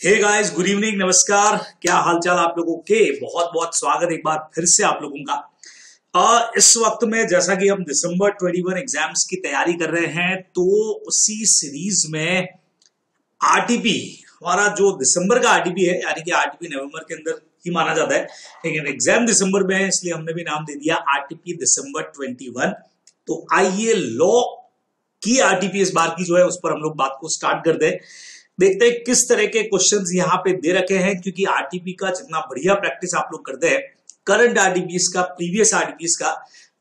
Hey guys, good evening, नमस्कार। क्या हालचाल आप लोगों के। बहुत बहुत स्वागत एक बार फिर से आप लोगों का। इस वक्त में जैसा कि हम दिसंबर 21 एग्जाम्स की तैयारी कर रहे हैं, तो उसी सीरीज में आरटीपी, हमारा जो दिसंबर का आरटीपी है, यानी कि आरटीपी नवंबर के अंदर ही माना जाता है, लेकिन एग्जाम दिसंबर में है, इसलिए हमने भी नाम दे दिया आरटीपी दिसंबर 21। तो आइए लॉ की आरटीपी इस बार की जो है उस पर हम लोग बात को स्टार्ट कर दें। देखते हैं किस तरह के क्वेश्चंस यहाँ पे दे रखे हैं, क्योंकि आरटीपी का जितना बढ़िया प्रैक्टिस आप लोग करते हैं, करंट आरटीपीस का, प्रीवियस आरटीपीस का,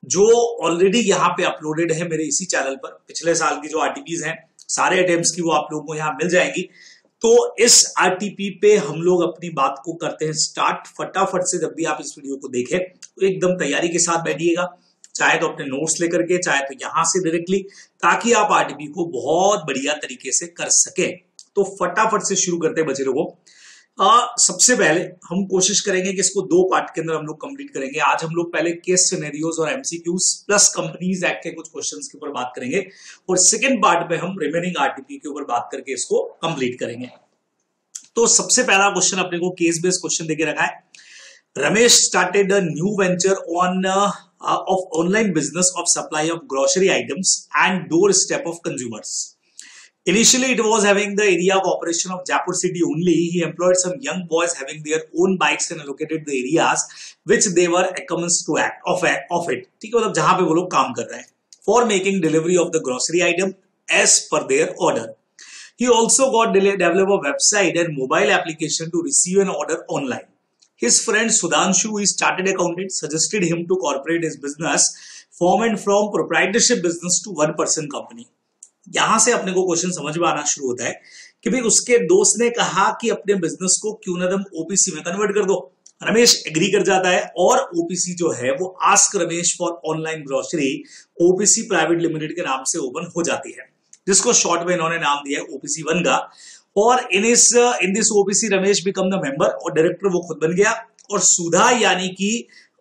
जो ऑलरेडी यहाँ पे अपलोडेड है मेरे इसी चैनल पर, पिछले साल की जो आरटीपीस हैं सारे अटेम्प्ट्स की, वो आप लोगों को यहाँ मिल जाएंगी। तो इस आरटीपी पे हम लोग अपनी बात को करते हैं स्टार्ट। फटाफट से जब भी आप इस वीडियो को देखें तो एकदम तैयारी के साथ बैठिएगा, चाहे तो अपने नोट्स लेकर के, चाहे तो यहां से डायरेक्टली, ताकि आप आरटीपी को बहुत बढ़िया तरीके से कर सके। तो फटाफट से शुरू करते हैं बच्चे लोगों। सबसे पहले हम कोशिश करेंगे कि इसको दो पार्ट के अंदर हम लोग कंप्लीट करेंगे। आज हम लोग पहले केस सिनेरियोज और एमसीक्यूज प्लस कंपनीज एक्ट के कुछ क्वेश्चंस के ऊपर बात करेंगे, और सेकंड पार्ट में हम रिमेनिंग आरटीपी के ऊपर बात करके इसको कंप्लीट करेंगे। तो सबसे पहला क्वेश्चन अपने को केस बेस्ड क्वेश्चन देके रखा है। Ramesh started a new venture of online business of supply of grocery items and doorstep of consumers. Initially, it was having the area of operation of Jaipur city only. He employed some young boys having their own bikes and allocated the areas which they were accustomed to act of it. ठीक है, मतलब जहां पे वो लोग काम कर रहे हैं, for making delivery of the grocery item as per their order. He also got develop a website and mobile application to receive an order online. His friend Sudhanshu, who is chartered accountant, suggested him to corporate his business, formed from proprietorship business to one person company. यहां से अपने को question समझ में आना शुरू होता है कि भाई उसके दोस्त ने कहा कि अपने बिजनेस को क्यों ना तुम ओपीसी में कन्वर्ट कर दो। रमेश एग्री कर जाता है और ओपीसी जो है वो ask Ramesh for online grocery OPC private limited के नाम से ओपन हो जाती है, जिसको शॉर्ट में इन्होंने नाम दिया है ओपीसी 1 का। और in this OPC Ramesh become the member, और डायरेक्टर वो खुद बन गया, और सुधा यानी कि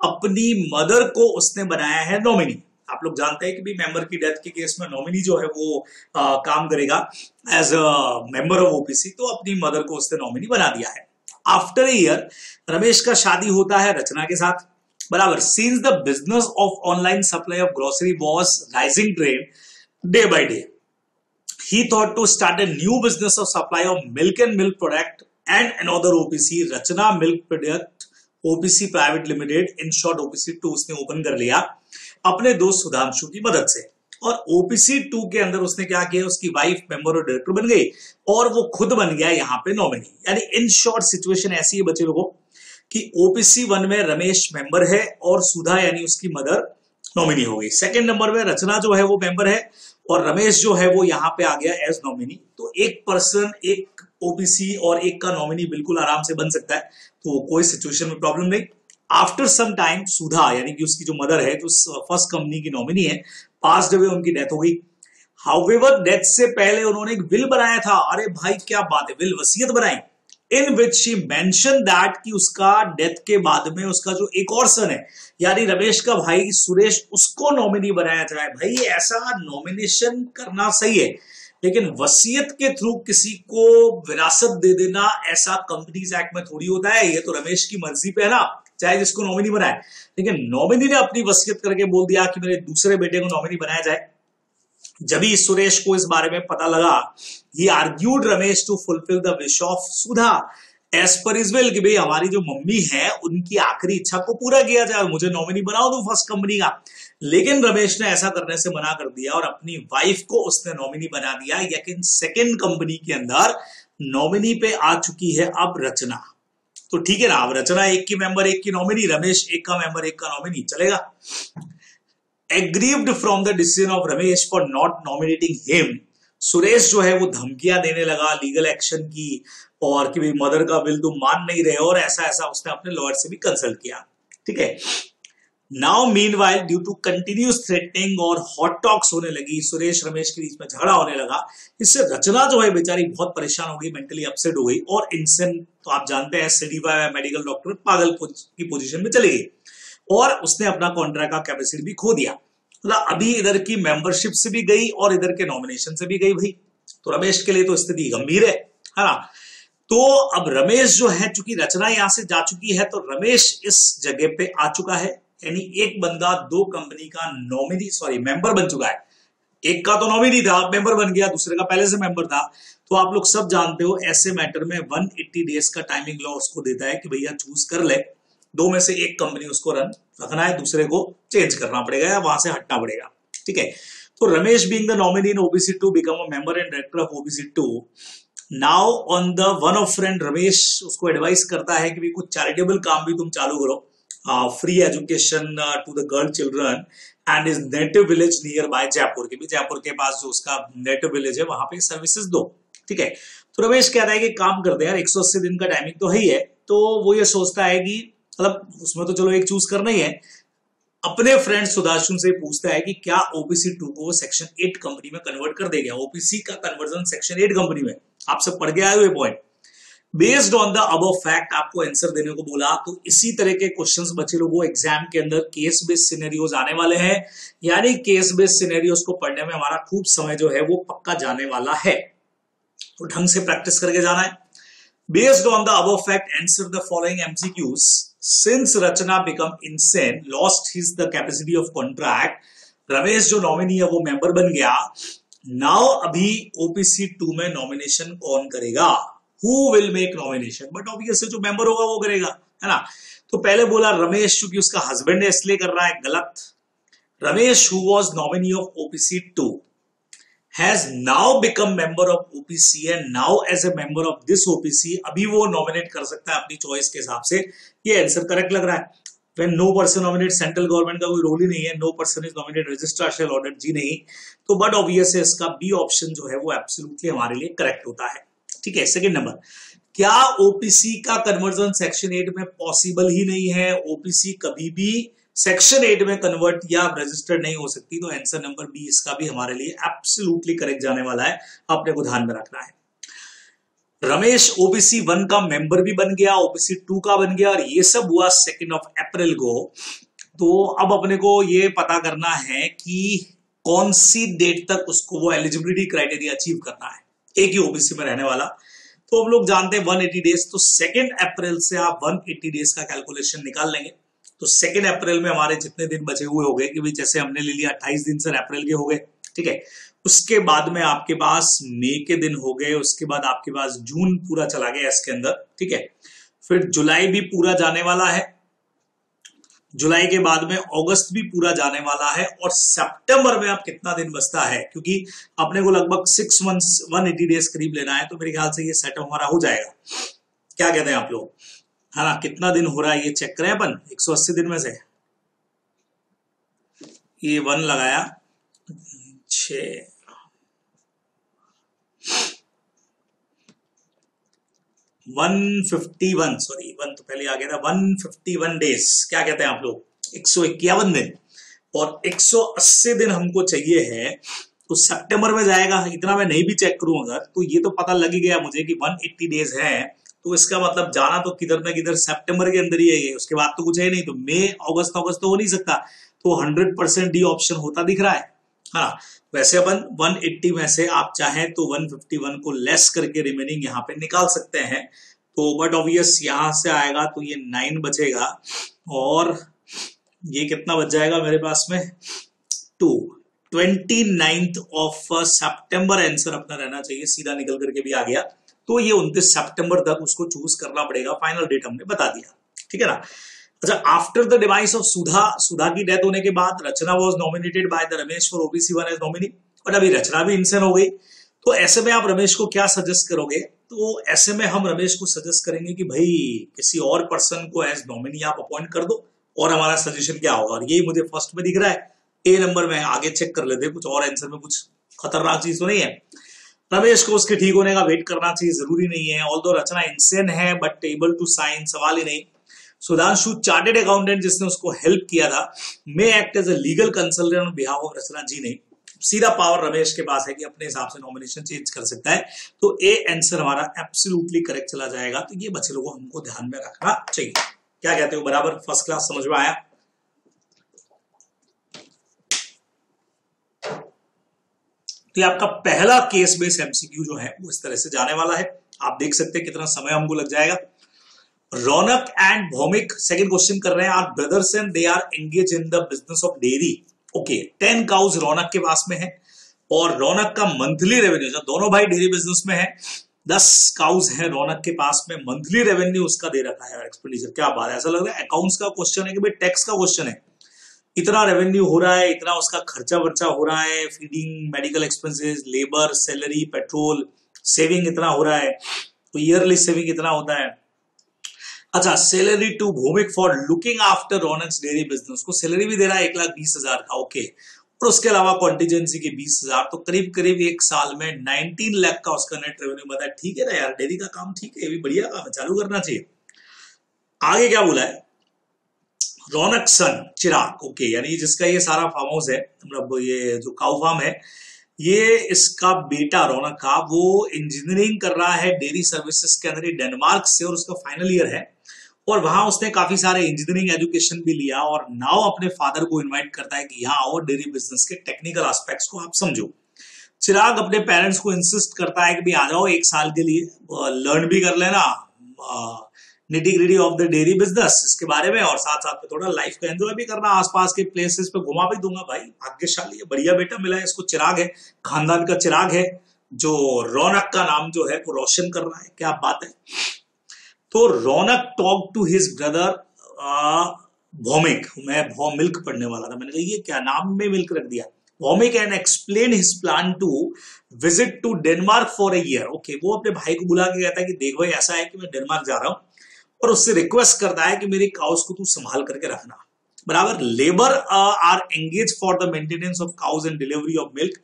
अपनी मदर को उसने बनाया है नॉमिनी। आप लोग जानते हैं कि भी मेंबर की डेथ के केस में नॉमिनी जो है वो काम करेगा as a member of OPC, तो अपनी मदर को उसने नॉमिनी बना दिया है। आफ्टर ईयर रमेश का शादी होता है रचना के साथ, बराबर। Since the business of online supply of grocery was rising trend day by day, he thought to start a new business of supply of milk and milk product and another OPC, Rachna milk product OPC private limited, in short OPC 2 उसने open कर लिया अपने दोस्त सुधांशु की मदद से। और OPC 2 के अंदर उसने क्या किया, उसकी वाइफ मेंबर और डायरेक्टर बन गई, और वो खुद बन गया यहाँ पे नॉमिनी। यानी इन शॉर्ट सिचुएशन ऐसी है बच्चे लोगों कि OPC 1 में रमेश मेंबर है और सुधा यानी उसकी मदर नॉमिनी हो गई। सेकंड नंबर में रचना जो है वो मेंबर है और रमेश जो है वो यहाँ पे आ गया एज नॉमिनी। तो एक पर्सन, एक ओपीसी और एक का नॉमिनी बिल्कुल आराम से बन सकता है, तो कोई सिचुएशन में प्रॉब्लम नहीं। आफ्टर सम टाइम सुधा यानी कि उसकी जो मदर है, जो फर्स्ट कंपनी की नॉमिनी है, पास्ड अवे, उनकी डेथ हो गई। हाउएवर डेथ से पहले उन्होंने एक विल बनाया था। अरे भाई क्या बात है, विल, वसीयत बनाई, इन विच शी मेंशन दैट कि उसका डेथ के बाद में उसका जो एक और सन है, यानी रमेश का भाई सुरेश, उसको नॉमिनी बनाया जाए। भाई ऐसा नॉमिनेशन करना सही है, लेकिन वसीयत के थ्रू किसी को विरासत दे देना ऐसा कंपनीज एक्ट में थोड़ी होता है। ये तो रमेश की मर्जी पे है ना, चाहे जिसको नॉमिनी बनाए। लेकिन नॉमिनी ने अपनी वसीयत करके बोल दिया कि मेरे दूसरे बेटे को नॉमिनी बनाया जाए। जब ही सुरेश को इस बारे में पता लगा, he argued Ramesh to fulfil the wish of Sudha as per his will, कि भाई हमारी जो मम्मी है उनकी आखिरी इच्छा को पूरा किया जाए, मुझे नॉमिनी बनाओ दो फर्स्ट कंपनी का। लेकिन रमेश ने ऐसा करने से मना कर दिया और अपनी वाइफ को उसने नॉमिनी बना दिया। लेकिन सेकेंड कंपनी के अंदर नॉमिनी पे आ चुकी है अब रचना। तो ठीक है ना, अब रचना एक की मेंबर, एक की नॉमिनी, रमेश एक का मेंबर, एक का नॉमिनी, चलेगा। Aggrieved from the decision of Ramesh for not nominating him, Suresh जो है वो धमकियां देने लगा लीगल एक्शन की, और कि भाई मदर का बिल तुम मान नहीं रहे, और ऐसा ऐसा उसने अपने लॉयर से भी कंसल्ट किया। ठीक है। Now meanwhile due to continuous threatening और हॉट टॉक्स होने लगी, सुरेश रमेश के बीच में झगड़ा होने लगा। इससे रचना जो है बेचारी बहुत परेशान हो गई, मेंटली अपसेट हो गई, और इंसान तो आप जानते हैं सर्टिफाइड मेडिकल डॉक्टर पागल की पोजीशन में चली गई, और उसने अपना कॉन्ट्रैक्ट का कैपेसिटी भी खो दिया। मतलब अभी इधर की मेंबरशिप से भी गई और इधर के नॉमिनेशन से भी गई भाई। तो रमेश के लिए तो स्थिति गंभीर है ना। तो अब रमेश जो है, चूंकि रचना यहां से जा चुकी है, तो रमेश इस जगह पे आ चुका है, यानी एक बंदा दो कंपनी का नॉमिनी मेंबर बन चुका है। एक का तो नॉमिनी था, मेंबर बन गया, दूसरे का पहले से मेंबर था। तो आप लोग सब जानते हो ऐसे मैटर में 180 डेज का टाइमिंग लॉ उसको देता है कि भैया चूज कर ले, दो में से एक कंपनी उसको रखना है, दूसरे को चेंज करना पड़ेगा या वहां से हटना पड़ेगा। ठीक है, तो Ramesh being the nominee in OBC2 become a member and director of OBC2। Now on the one of friend, Ramesh उसको एडवाइस करता है कि भी कुछ चैरिटेबल काम भी तुम चालू करो, free education to the girl children and is native village nearby Jaipur, के भी जयपुर के पास जो उसका नेटिव विलेज है वहां पे सर्विसेज दो। ठीक है, तो रमेश कहता है कि काम करते हैं यार, 180 दिन का टाइमिंग तो है ही है। तो वो ये सोचता है कि मतलब उसमें तो चलो एक चूज करना ही है। अपने फ्रेंड सुदर्शन से पूछता है कि क्या OBC2 को सेक्शन 8 कंपनी में कन्वर्ट कर देगा, OBC का कन्वर्जन सेक्शन 8 कंपनी में। आप सब पढ़ के आए हुए point. Based on the above fact आपको आंसर देने को बोला, तो इसी तरह के क्वेश्चंस बच्चे लोगों एग्जाम के अंदर केस बेस्ड सिनेरियोज आने वाले हैं, यानी केस बेस्ड सिनेरियोज को पढ़ने में हमारा खूब समय जो है वो पक्का जाने वाला है, तो ढंग से प्रैक्टिस करके जाना है। Based on the above fact answer the following MCQs। Since Rachna become insane lost his the capacity of contract, Ramesh जो नॉमिनी है वो मेंबर बन गया। नाउ अभी OBC2 में नॉमिनेशन कौन करेगा, who will make nomination, but obviously जो मेंबर होगा वो करेगा, है ना। तो पहले बोला रमेश, चूंकि उसका हस्बैंड है इसलिए कर रहा है, गलत। Ramesh who was nominee of OBC2 has now become member of OPC and now as a member of this OPC, अभी वो नॉमिनेट कर सकता है अपनी चॉइस के हिसाब से। ये आंसर करेक्ट लग रहा है। When no person nominate, central government का कोई रोल ही नहीं है, no person is nominate, registrar shall order, जी नहीं। तो बट ऑब्वियस है इसका बी ऑप्शन जो है वो एब्सोल्युटली हमारे लिए करेक्ट होता है। ठीक है, सेकंड नंबर, क्या OPC का कन्वर्जन सेक्शन 8 में पॉसिबल ही नहीं है, OPC कभी भी सेक्शन 8 में कन्वर्ट या रजिस्टर्ड नहीं हो सकती। तो आंसर नंबर बी इसका भी हमारे लिए एब्सोल्युटली करेक्ट जाने वाला है, अपने को ध्यान में रखना है। रमेश OBC1 का मेंबर भी बन गया, OBC2 का बन गया, और ये सब हुआ 2 अप्रैल को। तो अब अपने को ये पता करना है कि कौन सी डेट तक उसको वो एलिजिबिलिटी क्राइटेरिया अचीव करना है, एक ही OBC में रहने वाला। तो हम लोग जानते हैं 180 डेज, तो 2 अप्रैल से आप 180 डेज का कैलकुलेशन निकाल लेंगे। तो 2 अप्रैल में हमारे जितने दिन बचे हुए हो गए, कि भाई जैसे हमने ले लिया 28 दिन सर अप्रैल के हो गए। ठीक है, उसके बाद में आपके पास मई के दिन हो गए, उसके बाद आपके पास जून पूरा चला गया इसके अंदर। ठीक है, फिर जुलाई भी पूरा जाने वाला है, जुलाई के बाद में अगस्त भी पूरा जाने वाला है, और सितंबर में अब कितना दिन बचता है, क्योंकि अपने को लगभग 6 मंथ्स 180 डेज करीब लेना है, तो मेरे ख्याल से ये सेट हमारा हो जाएगा। क्या कहते हैं आप लोग, है ना। कितना दिन हो रहा है ये चेक करें अपन, 180 दिन में से ये 1 लगाया 6, 151, सॉरी 1 तो पहले आ गया था, 151 डेज, क्या कहते हैं आप लोग, 151 दिन, और 180 दिन हमको चाहिए है, तो सितंबर में जाएगा। इतना मैं नहीं भी चेक करूं अगर, तो ये तो पता लग ही गया मुझे कि 180 डेज है, तो इसका मतलब जाना तो किधर ना किधर सितंबर के अंदर ही है, उसके बाद तो कुछ है नहीं। तो मई अगस्त तो हो नहीं सकता, तो 100% डी ऑप्शन होता दिख रहा है। हाँ, वैसे अपन 180 में से आप चाहें तो 151 को लेस करके रिमेनिंग यहाँ पे निकाल सकते हैं। तो बट ऑब्वियस यहां से आएगा तो ये 9 बचेगा, और ये कितना बच जाएगा मेरे पास में 2, 29 ऑफ सितंबर आंसर अपना रहना चाहिए, सीधा निकल करके भी आ गया। तो ये 29 सितंबर तक उसको चूज करना पड़ेगा, फाइनल डेट हमने बता दिया। ठीक है ना। अच्छा, after the device of Sudha की डेथ होने के बाद Rachna was nominated by the Ramesh for OBC1 as nominee, but अभी रचना भी इंसन हो गई। तो ऐसे में आप रमेश को क्या सजेस्ट करोगे, तो ऐसे में हम रमेश को सजेस्ट करेंगे कि भाई किसी और पर्सन को एज नॉमिनी आप अपॉइंट कर दो, और हमारा सजेशन क्या होगा, और यही मुझे फर्स्ट में दिख रहा है, ए नंबर में। आगे चेक कर लेते हैं, कुछ और आंसर में कुछ खतरनाक चीज तो नहीं है। रमेश को उसके ठीक होने का वेट करना चाहिए, जरूरी नहीं है। ऑल्दो रचना इंसेन है बट एबल टू साइन, सवाल ही नहीं। सुधांशु चार्टेड अकाउंटेंट जिसने उसको हेल्प किया था, may act as a legal consultant on behalf of Rachna, जी नहीं। सीधा पावर रमेश के पास है कि अपने हिसाब से नॉमिनेशन चेंज कर सकता है। तो ए आंसर हमारा एब्सोल्युटली करेक्ट चला जाएगा। तो ये बच्चे लोगों को हमको ध्यान में रखना चाहिए। क्या कहते हो, बराबर फर्स्ट क्लास समझ में आया। तो ये आपका पहला केस बेस्ड MCQ जो है वो इस तरह से जाने वाला है। आप देख सकते हैं कितना समय हमको लग जाएगा। Raunak and Bhaumik second question कर रहे हैं, are brothers and they are engage in the business of dairy. Okay, 10 cows Raunak के पास में है और रौनक का मंथली रेवेन्यू, जो दोनों भाई डेयरी बिजनेस में है, 10 काउज है रौनक के पास में, मंथली रेवेन्यू उसका दे रखा है एक्सपेंडिचर। क्या बात है, ऐसा लग रहा है अकाउंट्स का क्वेश्चन है कि भाई टैक्स का क्वेश्चन है। इतना रेवेन्यू हो रहा है, इतना उसका खर्चा वर्चा हो रहा है, feeding, medical expenses, labour, salary, petrol, saving इतना हो रहा है, तो ईयरली सेविंग इतना होता है। अच्छा, salary to Bhaumik for looking after Raunak's dairy business, को सैलरी भी दे रहा है 1,20,000 का। ओके, और उसके अलावा कॉन्टीजेंसी के 20,000, तो करीब करीब एक साल में 19 लाख का उसका नेट रेवेन्यू बता है। ठीक है ना यार, डेयरी का काम ठीक है, ये भी बढ़िया काम है, चालू करना चाहिए। आगे क्या बोला है, रौनक सन चिराग। ओके, यानी जिसका ये सारा फार्म हाउस है, मतलब ये जो काउ फार्म है, ये इसका बेटा रौनक का, वो इंजीनियरिंग कर रहा है डेयरी सर्विसेज के अंदर डेनमार्क से, और उसका फाइनल ईयर है, और वहां उसने काफी सारे इंजीनियरिंग एजुकेशन भी लिया, और नाउ अपने फादर को इनवाइट करता है कि यहाँ आओ, डेयरी बिजनेस के टेक्निकल एस्पेक्ट्स को आप समझो। चिराग अपने पेरेंट्स को इंसिस्ट करता है कि भाई आ जाओ एक साल के लिए, लर्न भी कर लेना nitty gritty of the dairy business इसके बारे में, और साथ साथ में थोड़ा लाइफ का एंजॉय भी करना, आसपास के प्लेसेस पे घुमा भी दूंगा। भाई भाग्यशाली है, बढ़िया बेटा मिला है इसको, चिराग है, खानदान का चिराग है, जो रौनक का नाम जो है वो रोशन कर रहा है। क्या बात है। तो Raunak talk to his brother Bhaumik, मैं मिल्क पढ़ने वाला था, मैंने कहा ये क्या नाम में मिल्क रख दिया, Bhaumik, and explain his plan to visit to Denmark for a year. Okay, वो अपने भाई को बुला के कहता है कि देख भाई ऐसा है कि मैं डेनमार्क जा रहा हूं, और उससे रिक्वेस्ट करता है कि मेरी काउस को तू संभाल करके रखना, बराबर। Labour are engage for the maintenance of cows and delivery of milk,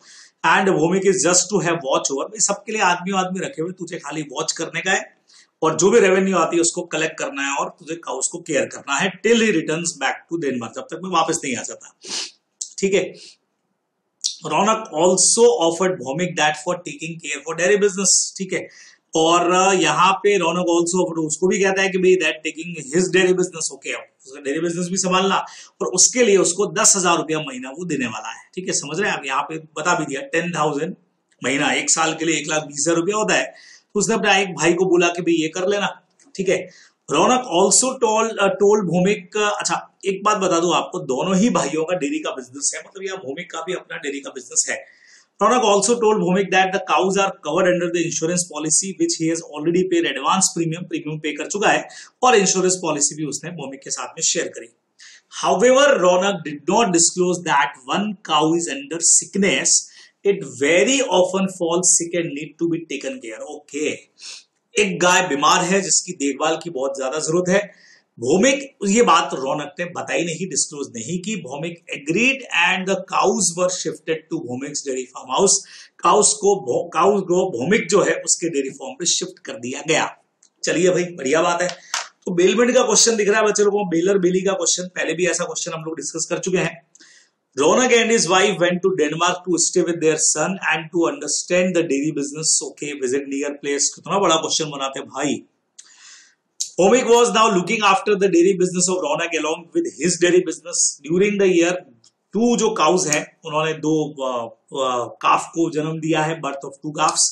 and Bhaumik is just to have watch over. सबके लिए आदमी रखे हुए, तुझे खाली वॉच करने का है, और जो भी रेवेन्यू आती है उसको कलेक्ट करना है, और तुझे काउस को केयर करना है till he returns back to Denmark, जब तक मैं वापस नहीं आ जाता। ठीक है। Raunak also offered Bhaumik that for taking care for dairy business. ठीक है, और यहाँ पे रौनक ऑल्सो उसको भी कहता है कि भाई that taking his dairy business, okay, उसका डेयरी बिजनेस भी संभालना, और उसके लिए उसको 10,000 रुपया महीना वो देने वाला है। ठीक है, समझ रहे हैं आप, यहाँ पे बता भी दिया 10,000 महीना, एक साल के लिए 1,20,000 रुपया होता है। तो उसने अपने एक भाई को बोला कि भाई ये कर लेना। ठीक है, रौनक ऑल्सो टोल्ड भौमिक, अच्छा एक बात बता दूं आपको, दोनों ही भाइयों का डेयरी का बिजनेस है, मतलब यहाँ भौमिक का भी अपना डेयरी का बिजनेस है। Raunak also told Bhaumik that the cows are covered under the insurance policy which he has already paid advance premium pay कर चुका है, और इंश्योरेंस पॉलिसी भी उसने भौमिक के साथ में शेयर करी। However, Ronak did not disclose that one cow is under sickness. It very often falls sick and need to be taken care. Okay. एक गाय बीमार है जिसकी देखभाल की बहुत ज्यादा जरूरत है। भौमिक, ये बात रौनक ने बताई नहीं, डिस्क्लोज नहीं की। Bhaumik agreed and the cows were shifted to Bhaumik's dairy farm house. Cows को भौमिक जो है उसके डेयरी फार्म पे शिफ्ट कर दिया गया। चलिए भाई, बढ़िया बात है। तो बेलमेंट का क्वेश्चन दिख रहा है बच्चे लोगों को, बेलर बेली का क्वेश्चन, पहले भी ऐसा क्वेश्चन हम लोग डिस्कस कर चुके हैं। Ronak and his wife went to Denmark to stay with their son and to understand the dairy business. Okay, visit near place. कितना बड़ा क्वेश्चन बनाते हैं भाई। Bhomik was now looking after the dairy business of Ronak along with his dairy business during the year. 2 जो cows हैं उन्होंने 2 काफ को जन्म दिया है, birth of 2 calves.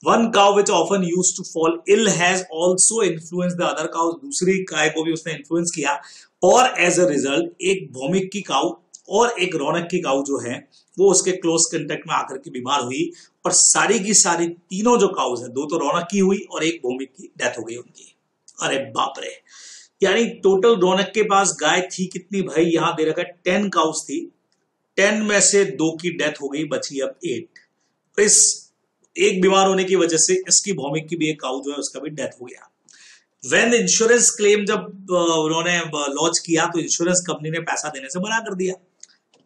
One cow which often used to fall ill has also influenced the other cows. दूसरी गाय को भी उसने इन्फ्लुएंस किया, और as a result एक भौमिक की काउ और एक रौनक की काउ जो है वो उसके क्लोज कांटेक्ट में आकर के बीमार हुई, और सारी की सारी तीनों जो काउज है, 2 तो रौनक की हुई और एक भौमिक की डेथ हो गई उनकी। अरे बाप रे, यानी टोटल रौनक के पास गाय थी कितनी भाई, यहां दे रखा है 10 काउज थी, 10 में से 2 की डेथ हो गई, बची अब 8। इस एक बीमार होने की वजह से इसकी भौमिक की भी एक काउ जो है उसका भी डेथ हो गया। When the insurance claim जब उन्होंने लॉन्च किया तो इंश्योरेंस कंपनी ने पैसा देने से मना कर दिया।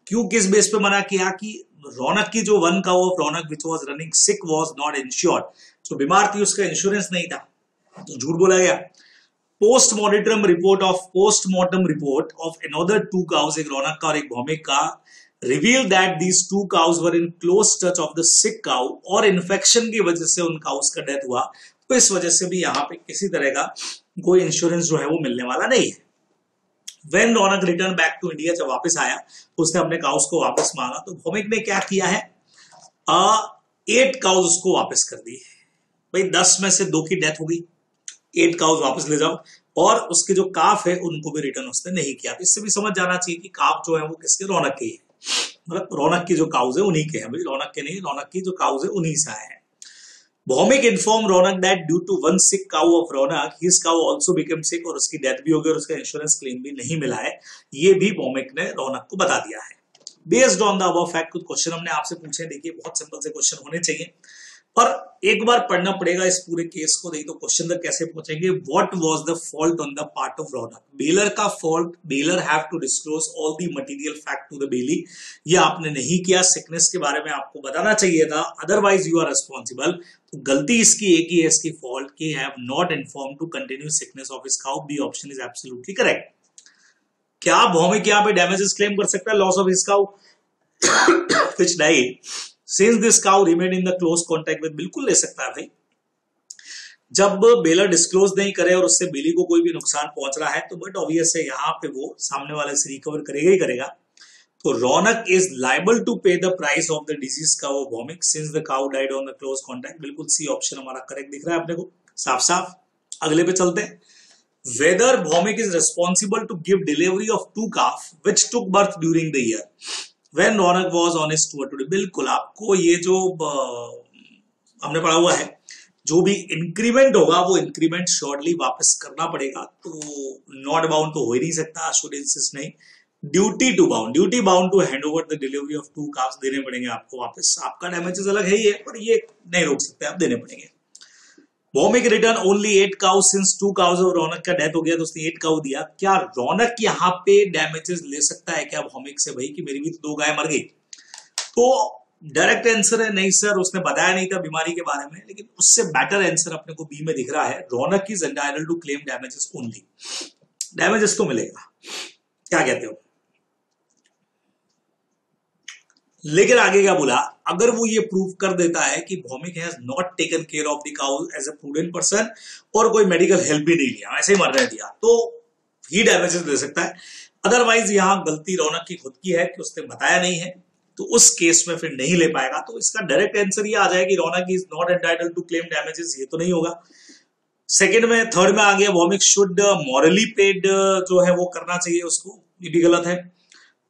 क्यों, किस बेस पे मना किया कि रौनक की जो 1 cow of Raunak which was running sick was not insured, जो बीमार थी उसका इंश्योरेंस नहीं था, तो झूठ बोला गया। Postmortem report of another 2 cows, एक रौनक का और एक भौमिक का, reveal that these 2 cows were in close touch of the sick cow, और इन्फेक्शन की वजह से उन काउज का डेथ हुआ। तो इस वजह से भी यहाँ पे किसी तरह का कोई इंश्योरेंस जो है वो मिलने वाला नहीं है। When Raunak return back to India, जब वापस आया तो उसने अपने काउस को वापस मांगा, तो भौमिक ने क्या किया है, 8 काउस उसको वापस कर दी। भाई 10 में से 2 की डेथ हो गई, 8 काउज वापस ले जाओ, और उसके जो काफ है उनको भी रिटर्न उसने नहीं किया। तो इससे भी समझ जाना चाहिए कि काफ जो है वो किसके, रौनक के है, मतलब रौनक की जो काउज है उन्हीं के हैं भाई, रौनक के नहीं, रौनक की जो काउज है उन्हीं से आए हैं। Bhaumik inform Raunak that due to one sick cow of Raunak his cow also become sick, और उसकी डेथ भी हो गई और उसका इंश्योरेंस क्लेम भी नहीं मिला है, ये भी भौमिक ने रौनक को बता दिया है। Based on the above fact कुछ क्वेश्चन हमने आपसे पूछे, देखिए बहुत सिंपल से क्वेश्चन होने चाहिए, पर एक बार पढ़ना पड़ेगा इस पूरे केस को, नहीं तो क्वेश्चन तक कैसे पहुंचेंगे। What was the fault on the part of Raunak, bailor का fault, bailor have to disclose all the material fact to the bailee, ये आपने नहीं किया, सिकनेस के बारे में आपको बताना चाहिए था, अदरवाइज यू आर रिस्पॉन्सिबल। तो गलती इसकी एक ही है, इसकी फॉल्ट की have not inform to continue sickness of his cow, B option is absolutely correct. क्या भौमिक यहाँ पे डैमेजेस क्लेम कर सकता है, loss of his cow which died since this cow remain in the close contact with, बिल्कुल ले सकता है भाई। जब बेलर डिस्क्लोज नहीं करे और उससे बेली को कोई भी नुकसान पहुंच रहा है तो बट ऑब्वियस है यहाँ पे वो सामने वाले से रिकवर करेगा ही करेगा। तो Raunak is liable to pay the price of the disease cow Bhaumik since the cow died on the close contact, बिल्कुल सी ऑप्शन हमारा करेक्ट दिख रहा है अपने को साफ साफ। अगले पे चलते हैं। Whether Bhaumik is responsible to give delivery of 2 calf which took birth during the year when Raunak was on his tour today, बिल्कुल आपको ये जो हमने पढ़ा हुआ है, जो भी इंक्रीमेंट होगा वो इंक्रीमेंट शॉर्टली वापस करना पड़ेगा। तो नॉट बाउंड तो हो ही नहीं सकता, शुड इंसिस्ट नहीं, duty to bound to hand over the delivery of 2 calves, देने पड़ेंगे आपको वापस। आपका डैमेजेस अलग है ही है, पर ये नहीं रोक सकते, आप देने पड़ेंगे। भौमिक रिटर्न ओनली 8 cows सिंस 2 cows और रौनक का डेथ हो गया तो उसने 8 cow दिया। क्या रौनक यहाँ पे डैमेजेस ले सकता है क्या भौमिक से, भाई कि मेरी भी तो 2 गाय मर गई? तो डायरेक्ट आंसर है नहीं सर, उसने बताया नहीं था बीमारी के बारे में, लेकिन उससे बेटर आंसर अपने को बी में दिख रहा है, Raunak is entitled to claim damages only, damages तो मिलेगा। क्या कहते हो? लेकिन आगे क्या बोला, अगर वो ये प्रूव कर देता है कि Bhaumik has not taken care of the cow as a prudent person और कोई मेडिकल हेल्प भी नहीं लिया, ऐसे ही मरने दिया, तो ही डैमेजेस दे सकता है। अदरवाइज यहां गलती रौनक की खुद की है कि उसने बताया नहीं है, तो उस केस में फिर नहीं ले पाएगा। तो इसका डायरेक्ट आंसर ये आ जाएगा कि Raunak is not entitled to claim damages, ये तो नहीं होगा। सेकंड में, थर्ड में आ गया भौमिक शुड मॉरली पेड जो है वो करना चाहिए उसको, ये भी गलत है।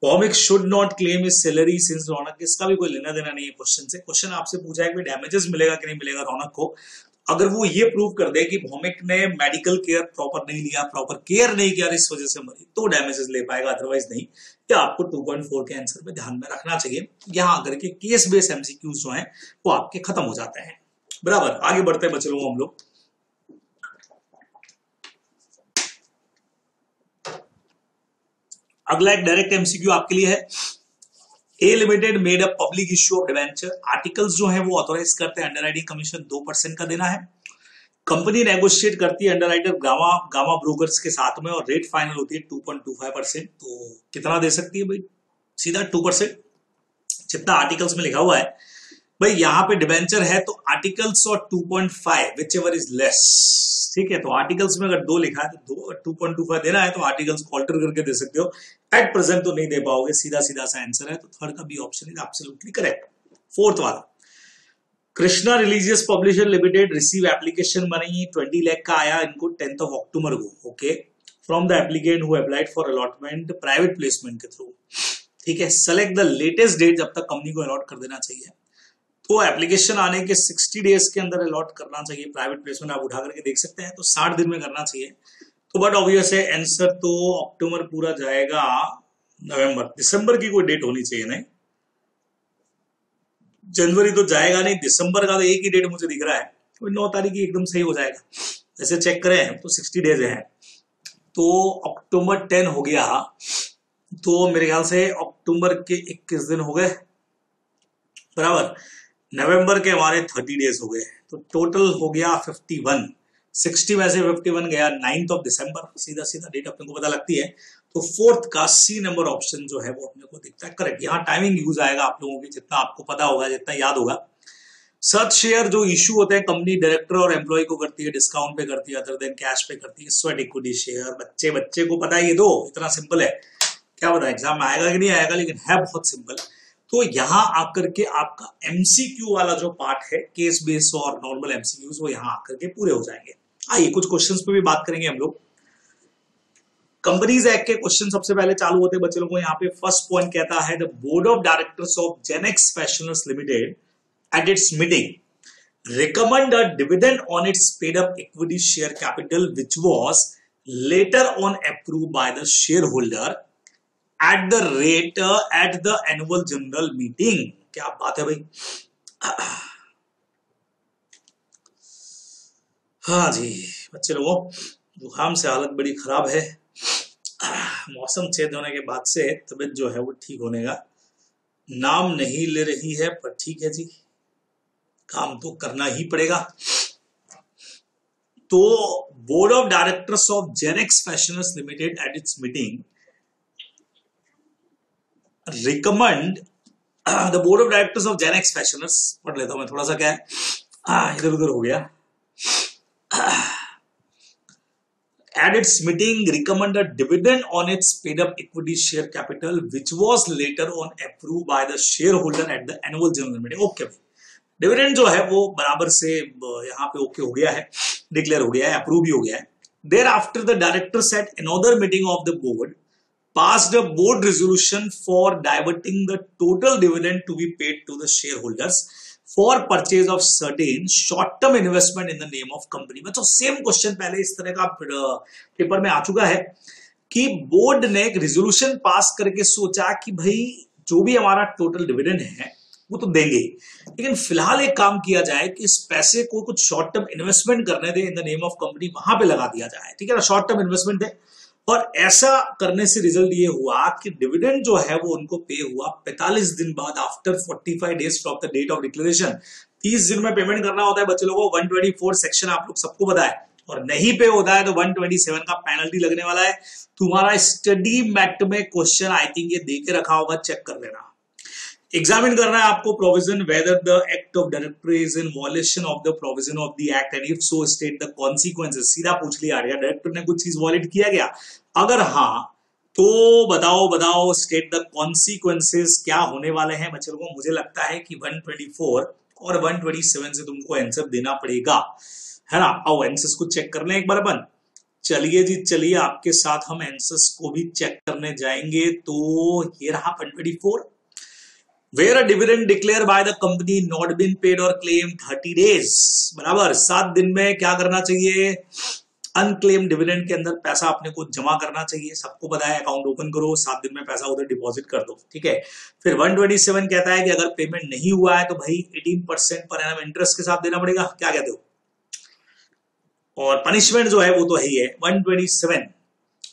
Bhaumik should not claim his salary since Raunak, इसका भी कोई लेना देना नहीं है क्वेश्चन से। क्वेश्चन आपसे पूछा है कि डैमेजेस मिलेगा कि नहीं मिलेगा रौनक को, अगर वो ये प्रूव कर दे कि भौमिक ने मेडिकल केयर प्रॉपर नहीं लिया, प्रॉपर केयर नहीं किया, इस वजह से मरी, तो डैमेजेस ले पाएगा, अदरवाइज नहीं। ये आपको 2.4 के आंसर में ध्यान में रखना चाहिए। यहां आकर के केस बेस्ड एमसीक्यूज जो हैं वो आपके खत्म हो जाते हैं। बराबर, आगे बढ़ते हैं बच्चे लोग हम लोग। अगला एक डायरेक्ट एमसीक्यू आपके लिए है। A limited made a public issue of debenture, articles जो है वो ऑथोराइज करते हैं, अंडरराइटिंग कमीशन 2% का देना है। कंपनी नेगोशिएट करती है अंडरराइटर गामा ब्रोकर्स के साथ में और रेट फाइनल होती है 2.25%। तो कितना दे सकती है भाई? सीधा 2%, जितना आर्टिकल्स में लिखा हुआ है। भाई यहाँ पे डिवेंचर है तो आर्टिकल्स और 2.5 विच एवर इज लेस, ठीक है। तो आर्टिकल्स में अगर 2 लिखा है तो 2.25 देना है, तो आर्टिकल्स को ऑल्टर करके दे सकते हो। एट प्रेजेंट तो नहीं दे पाओगे, सीधा सीधा सा आंसर है, तो थर्ड का B option is absolutely correct. Fourth वाला, Krishna religious publisher limited receive application money 20 lakh का आया इनको 10th of October को, okay, from the applicant who applied for allotment private placement के थ्रू, ठीक है। सेलेक्ट द लेटेस्ट डेट जब तक कंपनी को अलॉट कर देना चाहिए, तो एप्लीकेशन आने के 60 डेज के अंदर अलॉट करना चाहिए प्राइवेट प्लेसमेंट। आप उठा करके देख सकते हैं, तो 60 दिन में करना चाहिए। तो बट ऑब्वियस है आंसर तो अक्टूबर पूरा जाएगा, नवंबर, दिसंबर की कोई डेट होनी चाहिए, नहीं जनवरी तो जाएगा नहीं, दिसंबर का तो एक ही डेट मुझे दिख रहा है, कोई 9 तारीख की एकदम सही हो जाएगा। ऐसे चेक करें तो 60 डेज है, तो अक्टूबर 10 हो गया, तो मेरे ख्याल से अक्टूबर के 21 दिन हो गए, बराबर। नवंबर के हमारे 30 डेज हो गए, तो टोटल हो गया 51। 60 में से 51 गया 9th of December, सीधा सीधा डेट अपने को पता लगती है। तो फोर्थ का सी नंबर ऑप्शन जो है वो अपने को दिखता है करेक्ट। यहाँ टाइमिंग यूज आएगा आप लोगों की, जितना आपको पता होगा, जितना याद होगा। सर्च शेयर जो इशू होते हैं कंपनी डायरेक्टर और एम्प्लॉय को करती है, डिस्काउंट पे करती है, अदर देन कैश पे करती है। स्वेट इक्विटी शेयर बच्चे को पता है, ये दो इतना सिंपल है। क्या पता एग्जाम में आएगा कि नहीं आएगा, लेकिन है बहुत सिंपल। तो यहां आकर के आपका एमसीक्यू वाला जो पार्ट है, केस बेस्ड और नॉर्मल एमसीक्यूज, वो यहां आकर के पूरे हो जाएंगे। आइए कुछ क्वेश्चंस पे भी बात करेंगे हम लोग। कंपनीज एक्ट के क्वेश्चन सबसे पहले चालू होते हैं बच्चे लोगों को। यहाँ पे फर्स्ट पॉइंट कहता है, the board of directors of Genex fashioners limited at its meeting recommend a dividend on its paid up equity share capital which was later on approved by the shareholder at the rate at the annual general meeting। क्या बात है भाई। हाँ जी बच्चे लोगों, जुकाम से हालत बड़ी खराब है। मौसम चेंज होने के बाद से तबीयत जो है वो ठीक होने का नाम नहीं ले रही है, पर ठीक है जी, काम तो करना ही पड़ेगा। तो board of directors of Genex fashioners limited at its meeting recommend, the board of directors of Genex fashioners, पढ़ लेता हूं मैं थोड़ा सा, क्या है इधर उधर हो गया। At its meeting, recommend a dividend on its paid up equity share capital, which was later on approved by the shareholder at the annual general meeting। Okay भाई, डिविडेंड जो है वो बराबर से यहाँ पे ओके हो गया है, डिक्लेयर हो गया है, अप्रूव भी हो गया है। Thereafter the directors at another meeting of the board passed a board resolution for diverting the total dividend to be paid to the shareholders for purchase of certain short-term investment in the name of company। बच्चों same question पहले इस तरह का paper में आ चुका है कि board ने एक रिजोल्यूशन पास करके सोचा कि भाई जो भी हमारा टोटल डिविडेंड है वो तो देंगे, लेकिन फिलहाल एक काम किया जाए कि इस पैसे को कुछ शॉर्ट टर्म इन्वेस्टमेंट करने दे in the name of company, वहां पे लगा दिया जाए। ठीक है ना, शॉर्ट टर्म इन्वेस्टमेंट है। और ऐसा करने से रिजल्ट ये हुआ कि डिविडेंड जो है वो उनको पे हुआ 45 दिन बाद, after 45 days from the date of declaration. 30 दिन में पेमेंट करना होता है बच्चे लोगों को। 124 सेक्शन आप लोग सबको पता है, और नहीं पे होता है तो 127 का पेनल्टी लगने वाला है। तुम्हारा स्टडी मैट में क्वेश्चन आई थिंक ये दे के रखा होगा, चेक कर लेना। एग्जामिन करना है आपको provision whether the act of director is in violation of the provision of the act and if so state the consequences. सीधा पूछ लिया गया, डायरेक्टर ने कुछ चीज वॉयलेट किया गया, अगर हाँ तो बताओ स्टेट द कॉन्सिक्वेंसेस क्या होने वाले हैं बच्चे लोगों। मुझे लगता है कि 124 और 127 से तुमको आंसर देना पड़ेगा, है ना। आओ आंसर्स को चेक कर लें एक बार अपन। चलिए जी चलिए, आपके साथ हम आंसर्स को भी चेक करने जाएंगे। तो ये रहा 124, where a dividend declared by the company not been paid or claimed 30 days, बराबर 7 दिन में क्या करना चाहिए, अनक्लेम डिविडेंड के अंदर पैसा अपने को जमा करना चाहिए। सबको पता है, अकाउंट ओपन करो, 7 दिन में पैसा उधर डिपॉजिट कर दो। ठीक है, फिर 127 कहता है कि अगर पेमेंट नहीं हुआ है तो भाई 18% पर एनम इंटरेस्ट के साथ देना पड़ेगा। क्या कहते हो, और पनिशमेंट जो है वो तो है ही है। 127,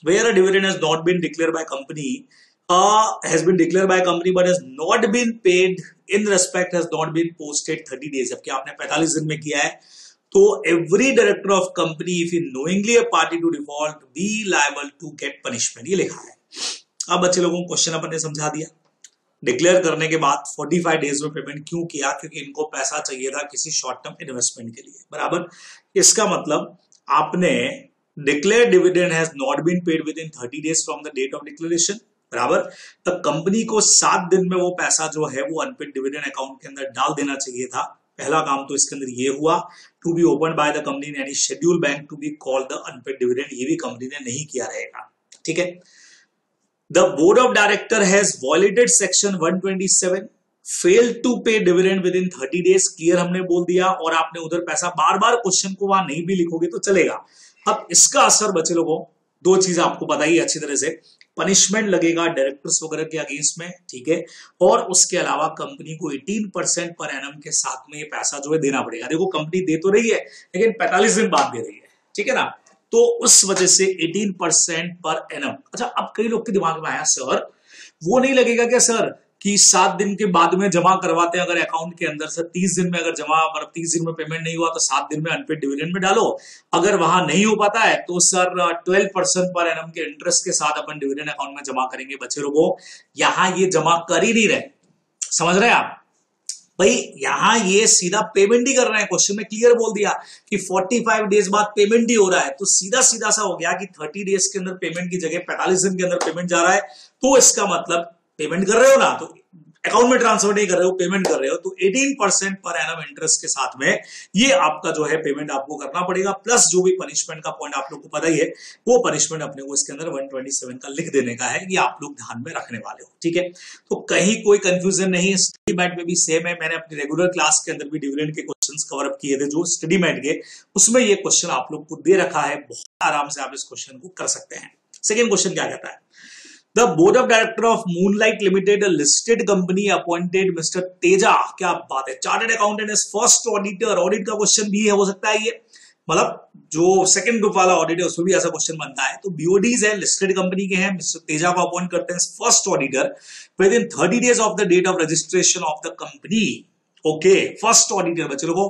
where a dividend has not been declared by company has been declared by company but has not been paid in respect has not been posted 30 days, जबकि आपने 45 दिन में किया है, तो every director of company if he knowingly a party to default be liable to get punishment, ये लिखा है। अब बच्चे लोगों को क्वेश्चन अपन ने समझा दिया। डिक्लेयर करने के बाद 45 डेज में पेमेंट क्यों किया, क्योंकि इनको पैसा चाहिए था किसी शॉर्ट टर्म इन्वेस्टमेंट के लिए, बराबर। इसका मतलब आपने declare dividend has not been paid within 30 days from the date of declaration, बराबर। तो कंपनी को 7 दिन में वो पैसा जो है वो अनपेड डिविडेंड अकाउंट के अंदर डाल देना चाहिए था। पहला काम तो इसके अंदर ये हुआ, to be open by the company in any schedule bank to be called the unpaid dividend, ये भी कंपनी ने नहीं किया रहेगा। ठीक है, the board of director has violated section 127, failed to pay dividend within 30 days, clear हमने बोल दिया। और आपने उधर पैसा, बार बार क्वेश्चन को वहां नहीं भी लिखोगे तो चलेगा। अब इसका असर बच्चे लोगों, दो चीज आपको बताइए अच्छी तरह से, पनिशमेंट लगेगा डायरेक्टर्स वगैरह के अगेंस्ट में, ठीक है, और उसके अलावा कंपनी को 18% पर एनम के साथ में ये पैसा जो है देना पड़ेगा। देखो कंपनी दे तो रही है लेकिन 45 दिन बाद दे रही है, ठीक है ना, तो उस वजह से 18% पर एनम। अच्छा, अब कई लोग के दिमाग में आया, सर वो नहीं लगेगा क्या सर कि 7 दिन के बाद में जमा करवाते हैं अगर अकाउंट के अंदर से, 30 दिन में अगर जमा, मतलब 30 दिन में पेमेंट नहीं हुआ तो 7 दिन में अनपेड डिविडेंड में डालो। अगर वहां नहीं हो पाता है तो सर 12% पर एनम के इंटरेस्ट के साथ अपन डिविडेंड अकाउंट में जमा करेंगे। बच्चे लोगों यहां ये जमा कर ही नहीं रहे, समझ रहे हैं आप भाई, यहां ये सीधा पेमेंट ही कर रहे हैं। क्वेश्चन में क्लियर बोल दिया कि 45 डेज बाद पेमेंट ही हो रहा है, तो सीधा सीधा सा हो गया कि 30 डेज के अंदर पेमेंट की जगह 45 दिन के अंदर पेमेंट जा रहा है। तो इसका मतलब पेमेंट कर रहे हो ना, तो अकाउंट में ट्रांसफर नहीं कर रहे हो, पेमेंट कर रहे हो, तो 18% पर एनम इंटरेस्ट के साथ में ये आपका जो है पेमेंट आपको करना पड़ेगा, प्लस जो भी पनिशमेंट का पॉइंट आप लोग को पता ही है, वो पनिशमेंट अपने को इसके अंदर 127 का लिख देने का है, ये आप लोग ध्यान में रखने वाले हो, ठीक है। तो कहीं कोई कंफ्यूजन नहीं है, स्टडी मैट में भी सेम है। मैंने अपनी रेगुलर क्लास के अंदर भी डिविडेंड के क्वेश्चंस कवर अप किए थे जो स्टडी मैट के, उसमें ये क्वेश्चन आप लोग को दे रखा है, बहुत आराम से आप इस क्वेश्चन को कर सकते हैं। सेकेंड क्वेश्चन क्या कहता है, The board of director of Moonlight Limited, a listed company, appointed Mr. Teja, क्या बात है, chartered accountant as first auditor. Audit का क्वेश्चन भी है, हो सकता है ये, मतलब जो सेकंड ग्रुप वाला ऑडिट है उसमें भी ऐसा क्वेश्चन बनता है। तो बीओडीज है, लिस्टेड कंपनी के हैं, मिस्टर तेजा को अपॉइंट करते हैं first auditor within 30 days of the date of registration of the company. Okay, first auditor बच्चे लोगों,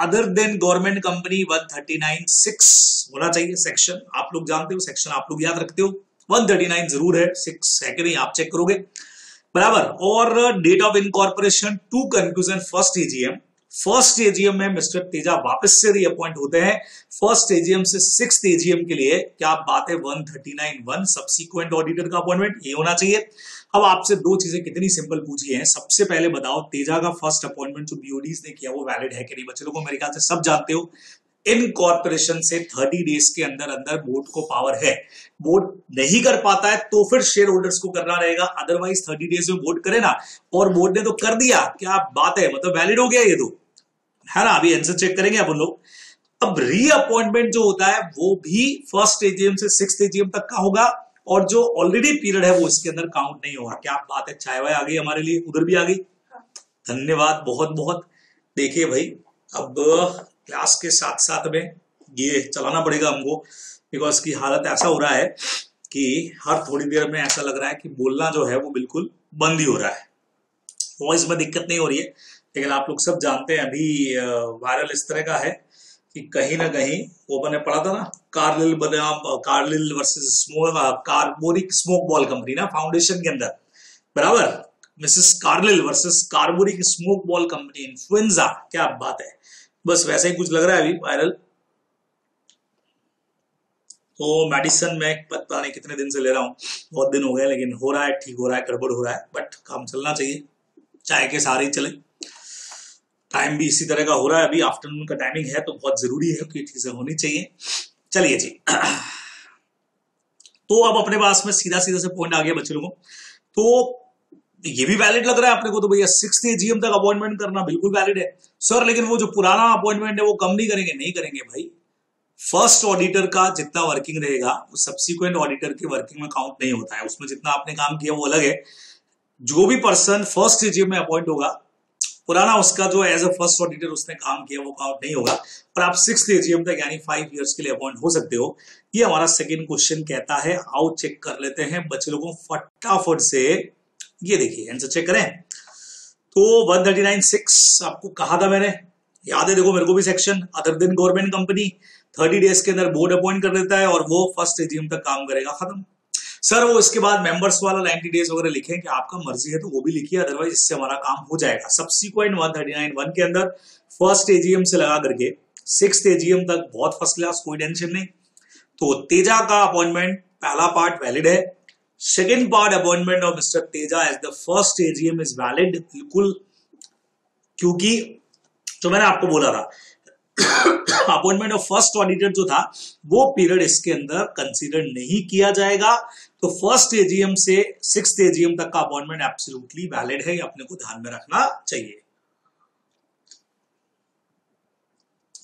अदर देन गवर्नमेंट कंपनी 139(6) होना चाहिए सेक्शन, आप लोग जानते हो, सेक्शन आप लोग याद रखते हो, 139 जरूर है, 6 है कि नहीं आप चेक करोगे, बराबर। और date of incorporation to conclusion first AGM. First AGM में मिस्टर तेजा वापस से रीअपॉइंट होते हैं, फर्स्ट एजीएम से 6th एजीएम के लिए, क्या बात है, 139(1) सब्सिक्वेंट ऑडिटर का अपॉइंटमेंट ये होना चाहिए। अब आपसे दो चीजें कितनी सिंपल पूछी है, सबसे पहले बताओ तेजा का फर्स्ट अपॉइंटमेंट जो बीओडीज ने किया वो वैलिड है कि नहीं। बच्चे लोगों को मेरे ख्याल से सब जानते हो, इनकॉर्पोरेशन से 30 days के अंदर अंदर बोर्ड को पावर है, बोर्ड नहीं कर पाता है तो फिर शेयर होल्डर्स को करना रहेगा, अदरवाइज 30 days में बोर्ड करे ना, और बोर्ड ने तो कर दिया, क्या बात है, मतलब वैलिड हो गया ये तो, है ना। अभी आंसर चेक करेंगे अपन लोग। अब रीअपॉइंटमेंट जो होता है वो भी फर्स्ट एजीएम से 6th एजीएम तक का होगा, और जो ऑलरेडी पीरियड है वो इसके अंदर काउंट नहीं होगा। क्या बात है, चाय वाय आ गई हमारे लिए, उधर भी आ गई, धन्यवाद बहुत बहुत। देखिए भाई, अब क्लास के साथ साथ में ये चलाना पड़ेगा हमको, बिकॉज की हालत ऐसा हो रहा है कि हर थोड़ी देर में ऐसा लग रहा है कि बोलना जो है वो बिल्कुल बंद ही हो रहा है। वॉइस में दिक्कत नहीं हो रही है, लेकिन आप लोग सब जानते हैं अभी वायरल इस तरह का है कि कहीं ना कहीं, वो मैंने पढ़ा था ना, Carlill versus carbolic smoke ball company ना, फाउंडेशन के अंदर, बराबर, Mrs Carlill versus carbolic smoke ball company, influenza, क्या बात है, बस वैसा ही कुछ लग रहा है अभी वायरल। तो मेडिसिन में पता नहीं कितने दिन से ले रहा हूं, बहुत दिन हो गए, लेकिन हो रहा है, ठीक हो रहा है, गड़बड़ हो रहा है, बट काम चलना चाहिए, चाय के सारे ही चले। टाइम भी इसी तरह का हो रहा है, अभी आफ्टरनून का टाइमिंग है, तो बहुत जरूरी है कि चीजें होनी चाहिए। चलिए जी, तो अब अपने पास में सीधा सीधा से पॉइंट आ गया बच्चे लोगों, तो ये भी वैलिड लग रहा है अपने को, तो भैया 6th एजीएम तक अपॉइंटमेंट करना बिल्कुल वैलिड है सर, लेकिन वो जो पुराना अपॉइंटमेंट है वो कम नहीं करेंगे, नहीं करेंगे भाई। फर्स्ट ऑडिटर का जितना वर्किंग रहेगा वो सब्सिक्वेंट ऑडिटर की वर्किंग में काउंट नहीं होता है, उसमें जितना आपने काम किया वो अलग है। जो भी पर्सन फर्स्ट एजीएम में अपॉइंट होगा, पुराना उसका जो एज अ फर्स्ट ऑडिटर उसने काम किया वो काउंट नहीं होगा, और आप 6th एजीएम तक यानी 5 years के लिए अपॉइंट हो सकते हो। ये हमारा सेकेंड क्वेश्चन कहता है, आओ चेक कर लेते हैं बच्चे लोगों फटाफट से। ये देखिए आंसर चेक करें, तो 139(6) आपको कहा था मैंने, याद है, देखो मेरे को भी section, other than government company 30 days के अंदर बोर्ड अपॉइंट कर देता है और वो फर्स्ट एजीएम तक काम करेगा, खत्म। सर वो इसके बाद मेंबर्स वाला 90 days वगैरह लिखें कि आपका मर्जी है तो वो भी लिखिए, अदरवाइज इससे हमारा काम हो जाएगा। सब्सिक्वेंट 139(1) के अंदर फर्स्ट एजीएम से लगा करके 6th एजीएम तक बहुत फर्स्ट क्लास, कोई टेंशन नहीं। तो तेजा का अपॉइंटमेंट पहला पार्ट वैलिड है, second part appointment of mister Teja as the first AGM is valid, बिल्कुल, क्योंकि जो मैंने आपको बोला था अपॉइंटमेंट ऑफ फर्स्ट ऑडिटर जो था वो पीरियड इसके अंदर कंसीडर नहीं किया जाएगा, तो फर्स्ट एजीएम से 6th एजीएम तक का अपॉइंटमेंट एब्सोल्युटली वैलिड है, ये अपने को ध्यान में रखना चाहिए।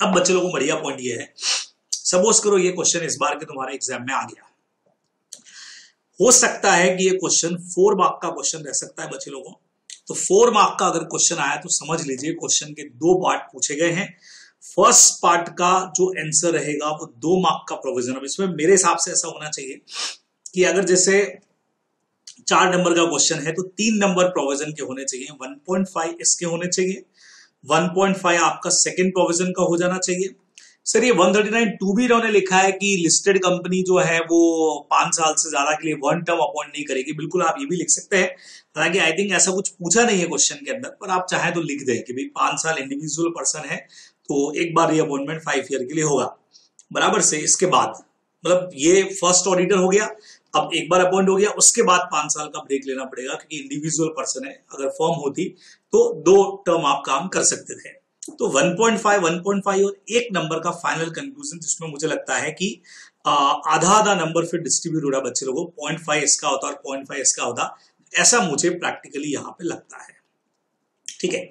अब बच्चे लोगों को बढ़िया पॉइंट ये है, सपोज करो ये क्वेश्चन इस बार के तुम्हारे एग्जाम में आ गया, हो सकता है कि ये क्वेश्चन 4 मार्क का क्वेश्चन रह सकता है बच्चे लोगों। तो 4 मार्क का अगर क्वेश्चन आया तो समझ लीजिए क्वेश्चन के 2 पार्ट पूछे गए हैं। फर्स्ट पार्ट का जो आंसर रहेगा वो 2 मार्क का प्रोविजन। अब इसमें मेरे हिसाब से ऐसा होना चाहिए कि अगर जैसे 4 नंबर का क्वेश्चन है तो 3 नंबर प्रोविजन के होने चाहिए, 1.5 इसके होने चाहिए, 1.5 आपका सेकेंड प्रोविजन का हो जाना चाहिए। सर ये 139(2) भी इन्होंने लिखा है कि लिस्टेड कंपनी जो है वो 5 साल से ज्यादा के लिए 1 टर्म अपॉइंट नहीं करेगी, बिल्कुल आप ये भी लिख सकते हैं। हालांकि आई थिंक ऐसा कुछ पूछा नहीं है क्वेश्चन के अंदर, पर आप चाहें तो लिख दें कि भाई 5 साल इंडिविजुअल पर्सन है तो एक बार ये अपॉइंटमेंट 5 ईयर के लिए होगा, बराबर से। इसके बाद मतलब ये फर्स्ट ऑडिटर हो गया, अब एक बार अपॉइंट हो गया उसके बाद 5 साल का ब्रेक लेना पड़ेगा, क्योंकि इंडिविजुअल पर्सन है। अगर फर्म होती तो 2 टर्म आप काम कर सकते थे। तो 1.5 और 1 नंबर का फाइनल कंक्लूजन, जिसमें मुझे लगता है कि आधा आधा नंबर फिर डिस्ट्रीब्यूट हो रहा बच्चे लोगों, 0.5 इसका होता और 0.5 इसका होता, ऐसा मुझे प्रैक्टिकली यहां पे लगता है। ठीक है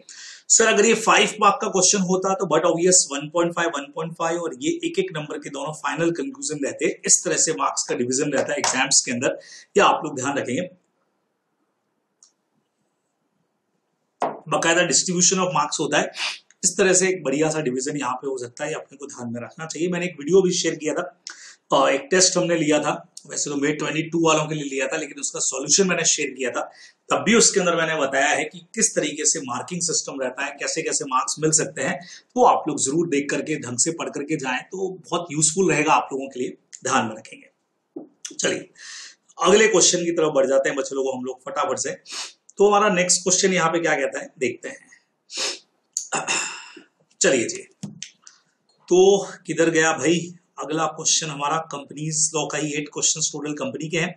सर, अगर ये 5 मार्क का क्वेश्चन होता तो बट ऑब्वियस 1.5 और ये एक एक नंबर के दोनों फाइनल कंक्लूजन रहते। इस तरह से मार्क्स का डिवीजन रहता है एग्जाम्स के अंदर, या आप लोग ध्यान रखेंगे बाकायदा डिस्ट्रीब्यूशन ऑफ मार्क्स होता है। इस तरह से एक बढ़िया सा डिवीजन यहाँ पे हो सकता है, अपने को ध्यान में रखना चाहिए। मैंने एक वीडियो भी शेयर किया था, एक टेस्ट हमने लिया था, वैसे तो मे 22 वालों के लिए लिया था, लेकिन उसका सॉल्यूशन मैंने शेयर किया था। तब भी उसके अंदर मैंने बताया है कि किस तरीके से मार्किंग सिस्टम रहता है, कैसे कैसे मार्क्स मिल सकते हैं। तो आप लोग जरूर देख करके ढंग से पढ़ करके जाएं तो बहुत यूजफुल रहेगा आप लोगों के लिए, ध्यान में रखेंगे। चलिए अगले क्वेश्चन की तरफ बढ़ जाते हैं बच्चे लोगों हम लोग फटाफट से। तो हमारा नेक्स्ट क्वेश्चन यहाँ पे क्या कहता है देखते हैं। चलिए जी, तो किधर गया भाई अगला क्वेश्चन हमारा, कंपनीज लॉ का ही 8 क्वेश्चन टोटल कंपनी के हैं।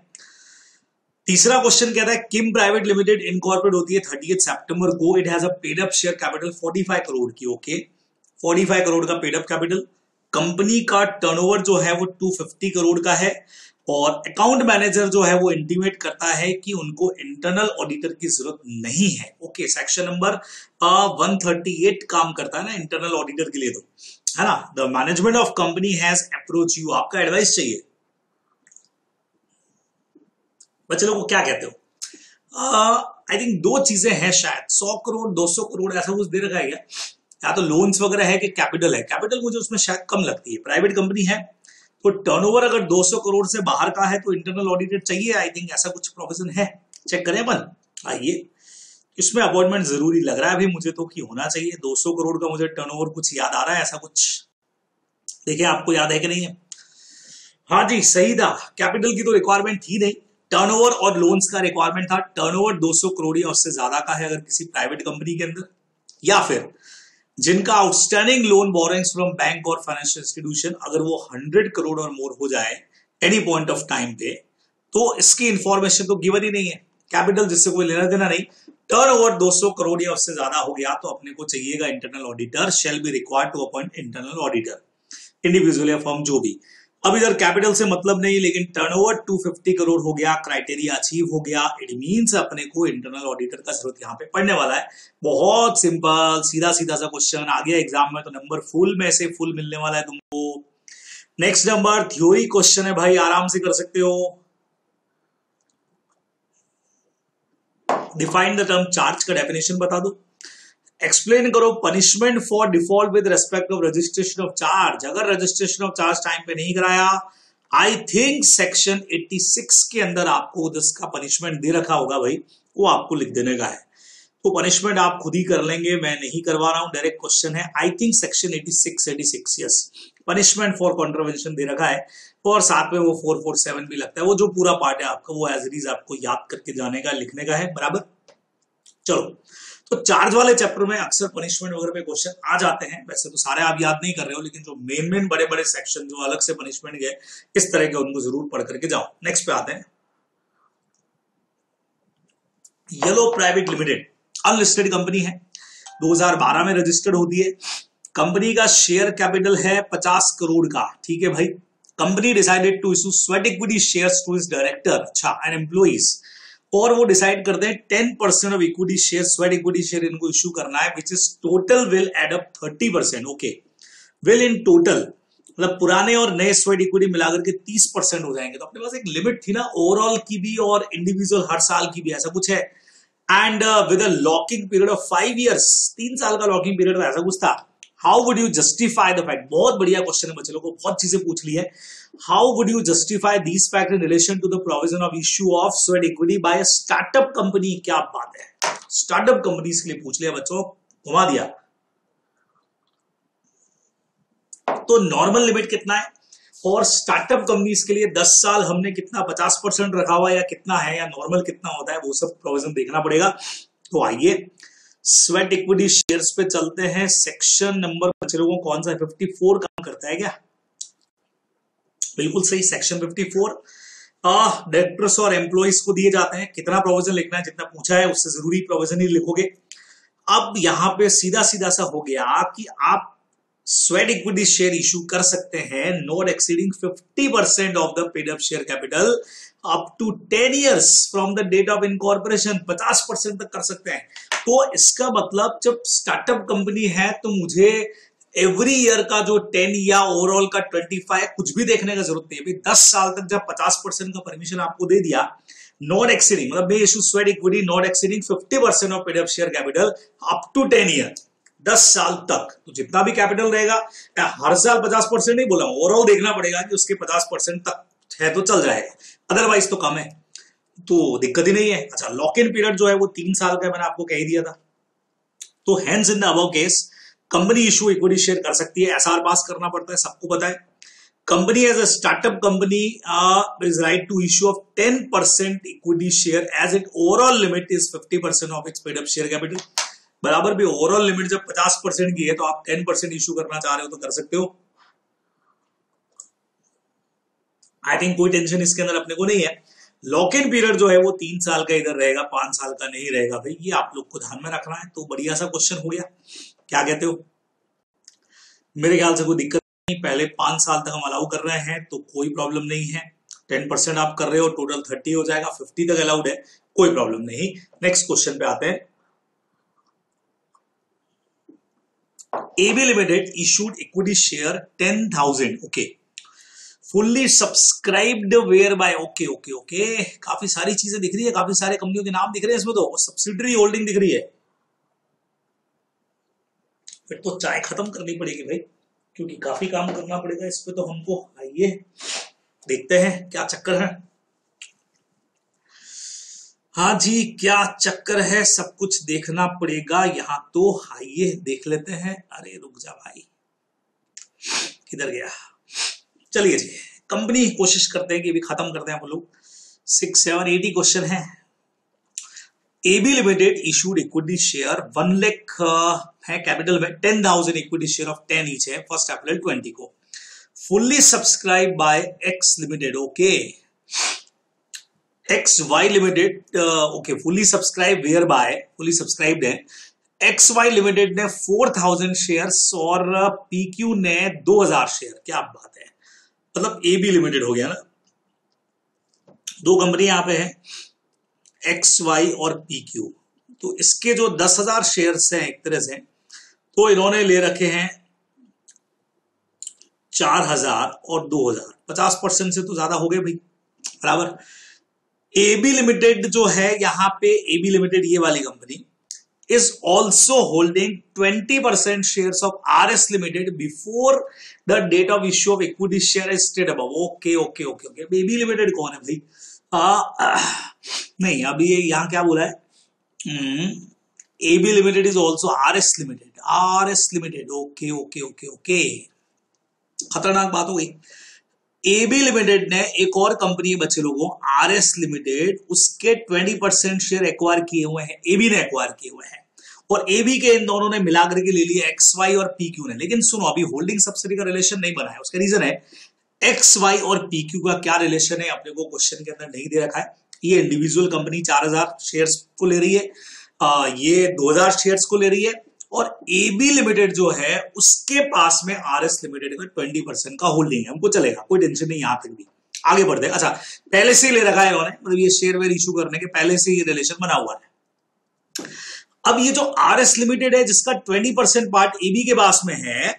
तीसरा क्वेश्चन कहता है किम प्राइवेट लिमिटेड इनकॉर्पोरेट होती है 30 सितंबर को। It has a paid up share capital 45 crore की। ओके 45 करोड़ का पेड अप कैपिटल। कंपनी का टर्नओवर जो है वो 250 करोड़ का है, और अकाउंट मैनेजर जो है वो इंटीमेट करता है कि उनको इंटरनल ऑडिटर की जरूरत नहीं है। ओके सेक्शन नंबर 138 काम करता है ना इंटरनल ऑडिटर के लिए, तो है ना। The management of company has approach you, आपका एडवाइस चाहिए। बच्चे लोगों को क्या कहते हो? आई थिंक 2 चीजें हैं शायद, 100 करोड़ 200 करोड़ ऐसा कुछ दे रखा है क्या, या तो लोन्स वगैरह है कि कैपिटल है। कैपिटल मुझे उसमें शायद कम लगती है, प्राइवेट कंपनी है तो टर्नओवर अगर 200 करोड़ से बाहर का है तो इंटरनल ऑडिट चाहिए। आई थिंक ऐसा कुछ प्रोविजन है, चेक करें अपन। आइए, इसमें अपॉइंटमेंट जरूरी लग रहा है अभी मुझे तो कि होना चाहिए। 200 करोड़ का मुझे टर्नओवर कुछ याद आ रहा है, ऐसा कुछ देखिए आपको याद है कि नहीं है? हाँ जी सही था, कैपिटल की तो रिक्वायरमेंट थी नहीं, टर्नओवर और लोन्स का रिक्वायरमेंट था। टर्नओवर 200 करोड़ या उससे ज्यादा का है अगर किसी प्राइवेट कंपनी के अंदर, या फिर जिनका outstanding loan borrowings from bank और फाइनेंशियल इंस्टीट्यूशन अगर वो 100 करोड़ और मोर हो जाए एनी पॉइंट ऑफ टाइम पे, तो इसकी इंफॉर्मेशन तो गिवन ही नहीं है। कैपिटल जिससे कोई लेना देना नहीं, टर्नओवर 200 करोड़ या उससे ज्यादा हो गया तो अपने को चाहिएगा internal auditor. Shall be required to appoint internal auditor, individual या फर्म जो भी। अब इधर कैपिटल से मतलब नहीं, लेकिन टर्नओवर 250 करोड़ हो गया, क्राइटेरिया अचीव हो गया, इट मींस अपने को इंटरनल ऑडिटर का जरूरत यहाँ पे पड़ने वाला है। बहुत सिंपल सीधा सीधा सा क्वेश्चन आ गया एग्जाम में, तो नंबर फुल में से फुल मिलने वाला है तुमको। नेक्स्ट नंबर थ्योरी क्वेश्चन है भाई, आराम से कर सकते हो। डिफाइन द टर्म चार्ज का डेफिनेशन बता दो। एक्सप्लेन करो punishment for default with respect of registration of charge. अगर रजिस्ट्रेशन ऑफ चार्ज टाइम पे नहीं कराया, आई थिंक सेक्शन 86 के अंदर आपको इसका पनिशमेंट दे रखा होगा भाई, वो आपको लिख देने का है। तो पनिशमेंट आप खुद ही कर लेंगे, मैं नहीं करवा रहा हूं, डायरेक्ट क्वेश्चन है। I think section 86 yes, punishment for contravention दे रखा है, और साथ में वो 447 भी लगता है। वो जो पूरा पार्ट है आपका वो एज इट इज आपको याद करके जाने का, लिखने का है, बराबर। चलो, तो चार्ज वाले चैप्टर में अक्सर पनिशमेंट वगैरह पे क्वेश्चन आ जाते हैं। वैसे तो सारे आप याद नहीं कर रहे हो, लेकिन जो मेन बड़े बड़े सेक्शन जो अलग से पनिशमेंट गए इस तरह के, उनको जरूर पढ़ करके जाओ। नेक्स्ट पे आते हैं, yellow private limited unlisted company है, 2012 में रजिस्टर्ड होती है। कंपनी का शेयर कैपिटल है 50 करोड़ का। ठीक है भाई, company decided to issue sweat equity shares to its director, अच्छा, एंड एम्प्लॉइज, और वो डिसाइड करते हैं 10% of equity share, sweat equity share इनको इशू करना है, which is total will add up 30%। Okay, will in total मतलब पुराने और नए स्वेट इक्विटी मिलाकर के 30% हो जाएंगे। तो अपने पास एक लिमिट थी ना ओवरऑल की भी और इंडिविजुअल हर साल की भी, ऐसा कुछ है। And with a locking period of 5 years, 3 साल का लॉकिंग पीरियड था, ऐसा कुछ था। How would you justify the fact, बहुत बढ़िया क्वेश्चन है बच्चे लोगों को, बहुत चीजें पूछ ली है। How would you justify these fact in relation to the provision of issue of sweat equity by a startup company. क्या बात है, स्टार्टअप कंपनीज के लिए पूछ लिया बच्चों, घुमा दिया। तो नॉर्मल लिमिट कितना है, और स्टार्टअप कंपनीज के लिए 10 साल हमने कितना 50% रखा हुआ या कितना है, या नॉर्मल कितना होता है, वो सब प्रोविजन देखना पड़ेगा। तो आइए स्वेट इक्विटी शेयर्स पे चलते हैं। सेक्शन नंबर बच्चे लोगों कौन सा है, 54 काम करता है क्या? बिल्कुल सही, सेक्शन 54। डायरेक्टर्स और एम्प्लॉइज को दिए जाते हैं। कितना प्रोविजन लिखना है, जितना पूछा है उससे जरूरी प्रोविजन ही लिखोगे। अब यहां पे सीधा सीधा सा हो गया कि आप स्वेट इक्विटी शेयर इशू कर सकते हैं not exceeding 50% of the paid up share capital up to 10 years from the date of incorporation. 50% तक कर सकते हैं। तो इसका मतलब जब स्टार्टअप कंपनी है तो मुझे एवरी ईयर का जो 10 या ओवरऑल का 25 कुछ भी देखने का जरूरत नहीं है। 10 साल तक जब 50% का परमिशन आपको दे दिया, नॉट एक्सीडिंग मतलब may issue sweat equity not exceeding 50% of paid up share capital up to 10 year, 10 साल तक। तो जितना भी कैपिटल रहेगा, हर साल 50% नहीं बोला, ओवरऑल देखना पड़ेगा कि उसके 50% तक है तो चल जाएगा, अदरवाइज तो कम है तो दिक्कत ही नहीं है। अच्छा, लॉक इन पीरियड जो है वो 3 साल का मैंने आपको कह ही दिया था। तो hence in the above case company issue equity share कर सकती है, एसआर पास करना पड़ता है, सबको पता है। Company as a startup company is right to issue of 10% equity share as it overall limit is 50% of its paid up share capital. बराबर भी ओवरऑल लिमिट जब 50% की है तो आप 10% इशू करना चाह रहे हो तो कर सकते हो। आई थिंक कोई टेंशन इसके अंदर अपने को नहीं है। लॉक इन पीरियड जो है वो 3 साल का इधर रहेगा, 5 साल का नहीं रहेगा भाई, ये आप लोग को ध्यान में रखना है। तो बढ़िया सा क्वेश्चन हो गया, क्या कहते हो? मेरे ख्याल से कोई दिक्कत नहीं, पहले 5 साल तक हम अलाउ कर रहे हैं तो कोई प्रॉब्लम नहीं है। 10% आप कर रहे हो, टोटल 30 हो जाएगा, 50 तक अलाउड है, कोई प्रॉब्लम नहीं। नेक्स्ट क्वेश्चन पे आते हैं। AB limited issued equity share 10,000, okay, fully subscribed whereby, okay okay okay, काफी सारी चीजें दिख रही है, काफी सारे कंपनियों के नाम दिख रहे हैं इसमें, तो सब्सिडरी होल्डिंग दिख रही है। फिर तो चाय खत्म करनी पड़ेगी भाई, क्योंकि काफी काम करना पड़ेगा इस पे तो हमको। आइए देखते हैं क्या चक्कर है। हाँ जी, क्या चक्कर है, सब कुछ देखना पड़ेगा यहाँ तो। आइए देख लेते हैं। अरे रुक जा भाई, किधर गया? चलिए जी, कंपनी कोशिश करते हैं कि भी खत्म करते हैं हम लोग। 6, 7, 8 क्वेश्चन है। AB limited issued equity share 1 lakh है कैपिटल में, 10,000 इक्विटी शेयर ऑफ 10 ईच है 1 अप्रैल 20 को, fully subscribe by X limited, okay, X Y limited, okay, fully subscribe where by, fully subscribed है। एक्स वाई लिमिटेड ने 4,000 shares और PQ ने 2,000 share. क्या बात है, मतलब एबी लिमिटेड हो गया ना। दो कंपनी यहां पे है, एक्स वाई और पीक्यू। तो इसके जो 10,000 शेयर्स हैं एक तरह से, तो इन्होंने ले रखे हैं 4,000 और 2,000, 50% से तो ज्यादा हो गए भाई, बराबर। एबी लिमिटेड जो है यहां पे, एबी लिमिटेड ये वाली company is also holding 20% shares of RS Limited before the date of issue of equity share as stated above. Okay, okay, okay, okay. AB Limited कौन है भाई? नहीं, अभी ये यहाँ क्या बोला है? AB Limited is also RS Limited. RS Limited. Okay, okay, okay, okay. खतरनाक बात हो गई। एबी लिमिटेड ने एक और कंपनी बच्चे लोगों, आरएस लिमिटेड, उसके 20% शेयर एक्वायर किए हुए हैं, एबी ने एक्वायर किए हुए हैं, और एबी के इन दोनों ने मिलाकर के ले लिए एक्स वाई और पीक्यू ने। लेकिन सुनो, अभी होल्डिंग सब्सिडी का रिलेशन नहीं बना है। उसका रीजन है एक्स वाई और पीक्यू का क्या रिलेशन है अपने को क्वेश्चन के अंदर नहीं दे रखा है। ये इंडिविजुअल कंपनी 4,000 शेयर्स को ले रही है, ये 2,000 शेयर्स को ले रही है, और एबी लिमिटेड जो है उसके पास में आरएस लिमिटेड का 20% का होल्डिंग है। हमको चलेगा, कोई टेंशन नहीं, यहां तक भी आगे बढ़ते हैं। अच्छा, पहले से ही ले रखा है इन्होंने, मतलब ये शेयर वेयर इशू करने के पहले से ये रिलेशन बना हुआ है। अब ये जो आरएस लिमिटेड है जिसका 20% पार्ट एबी के पास में है,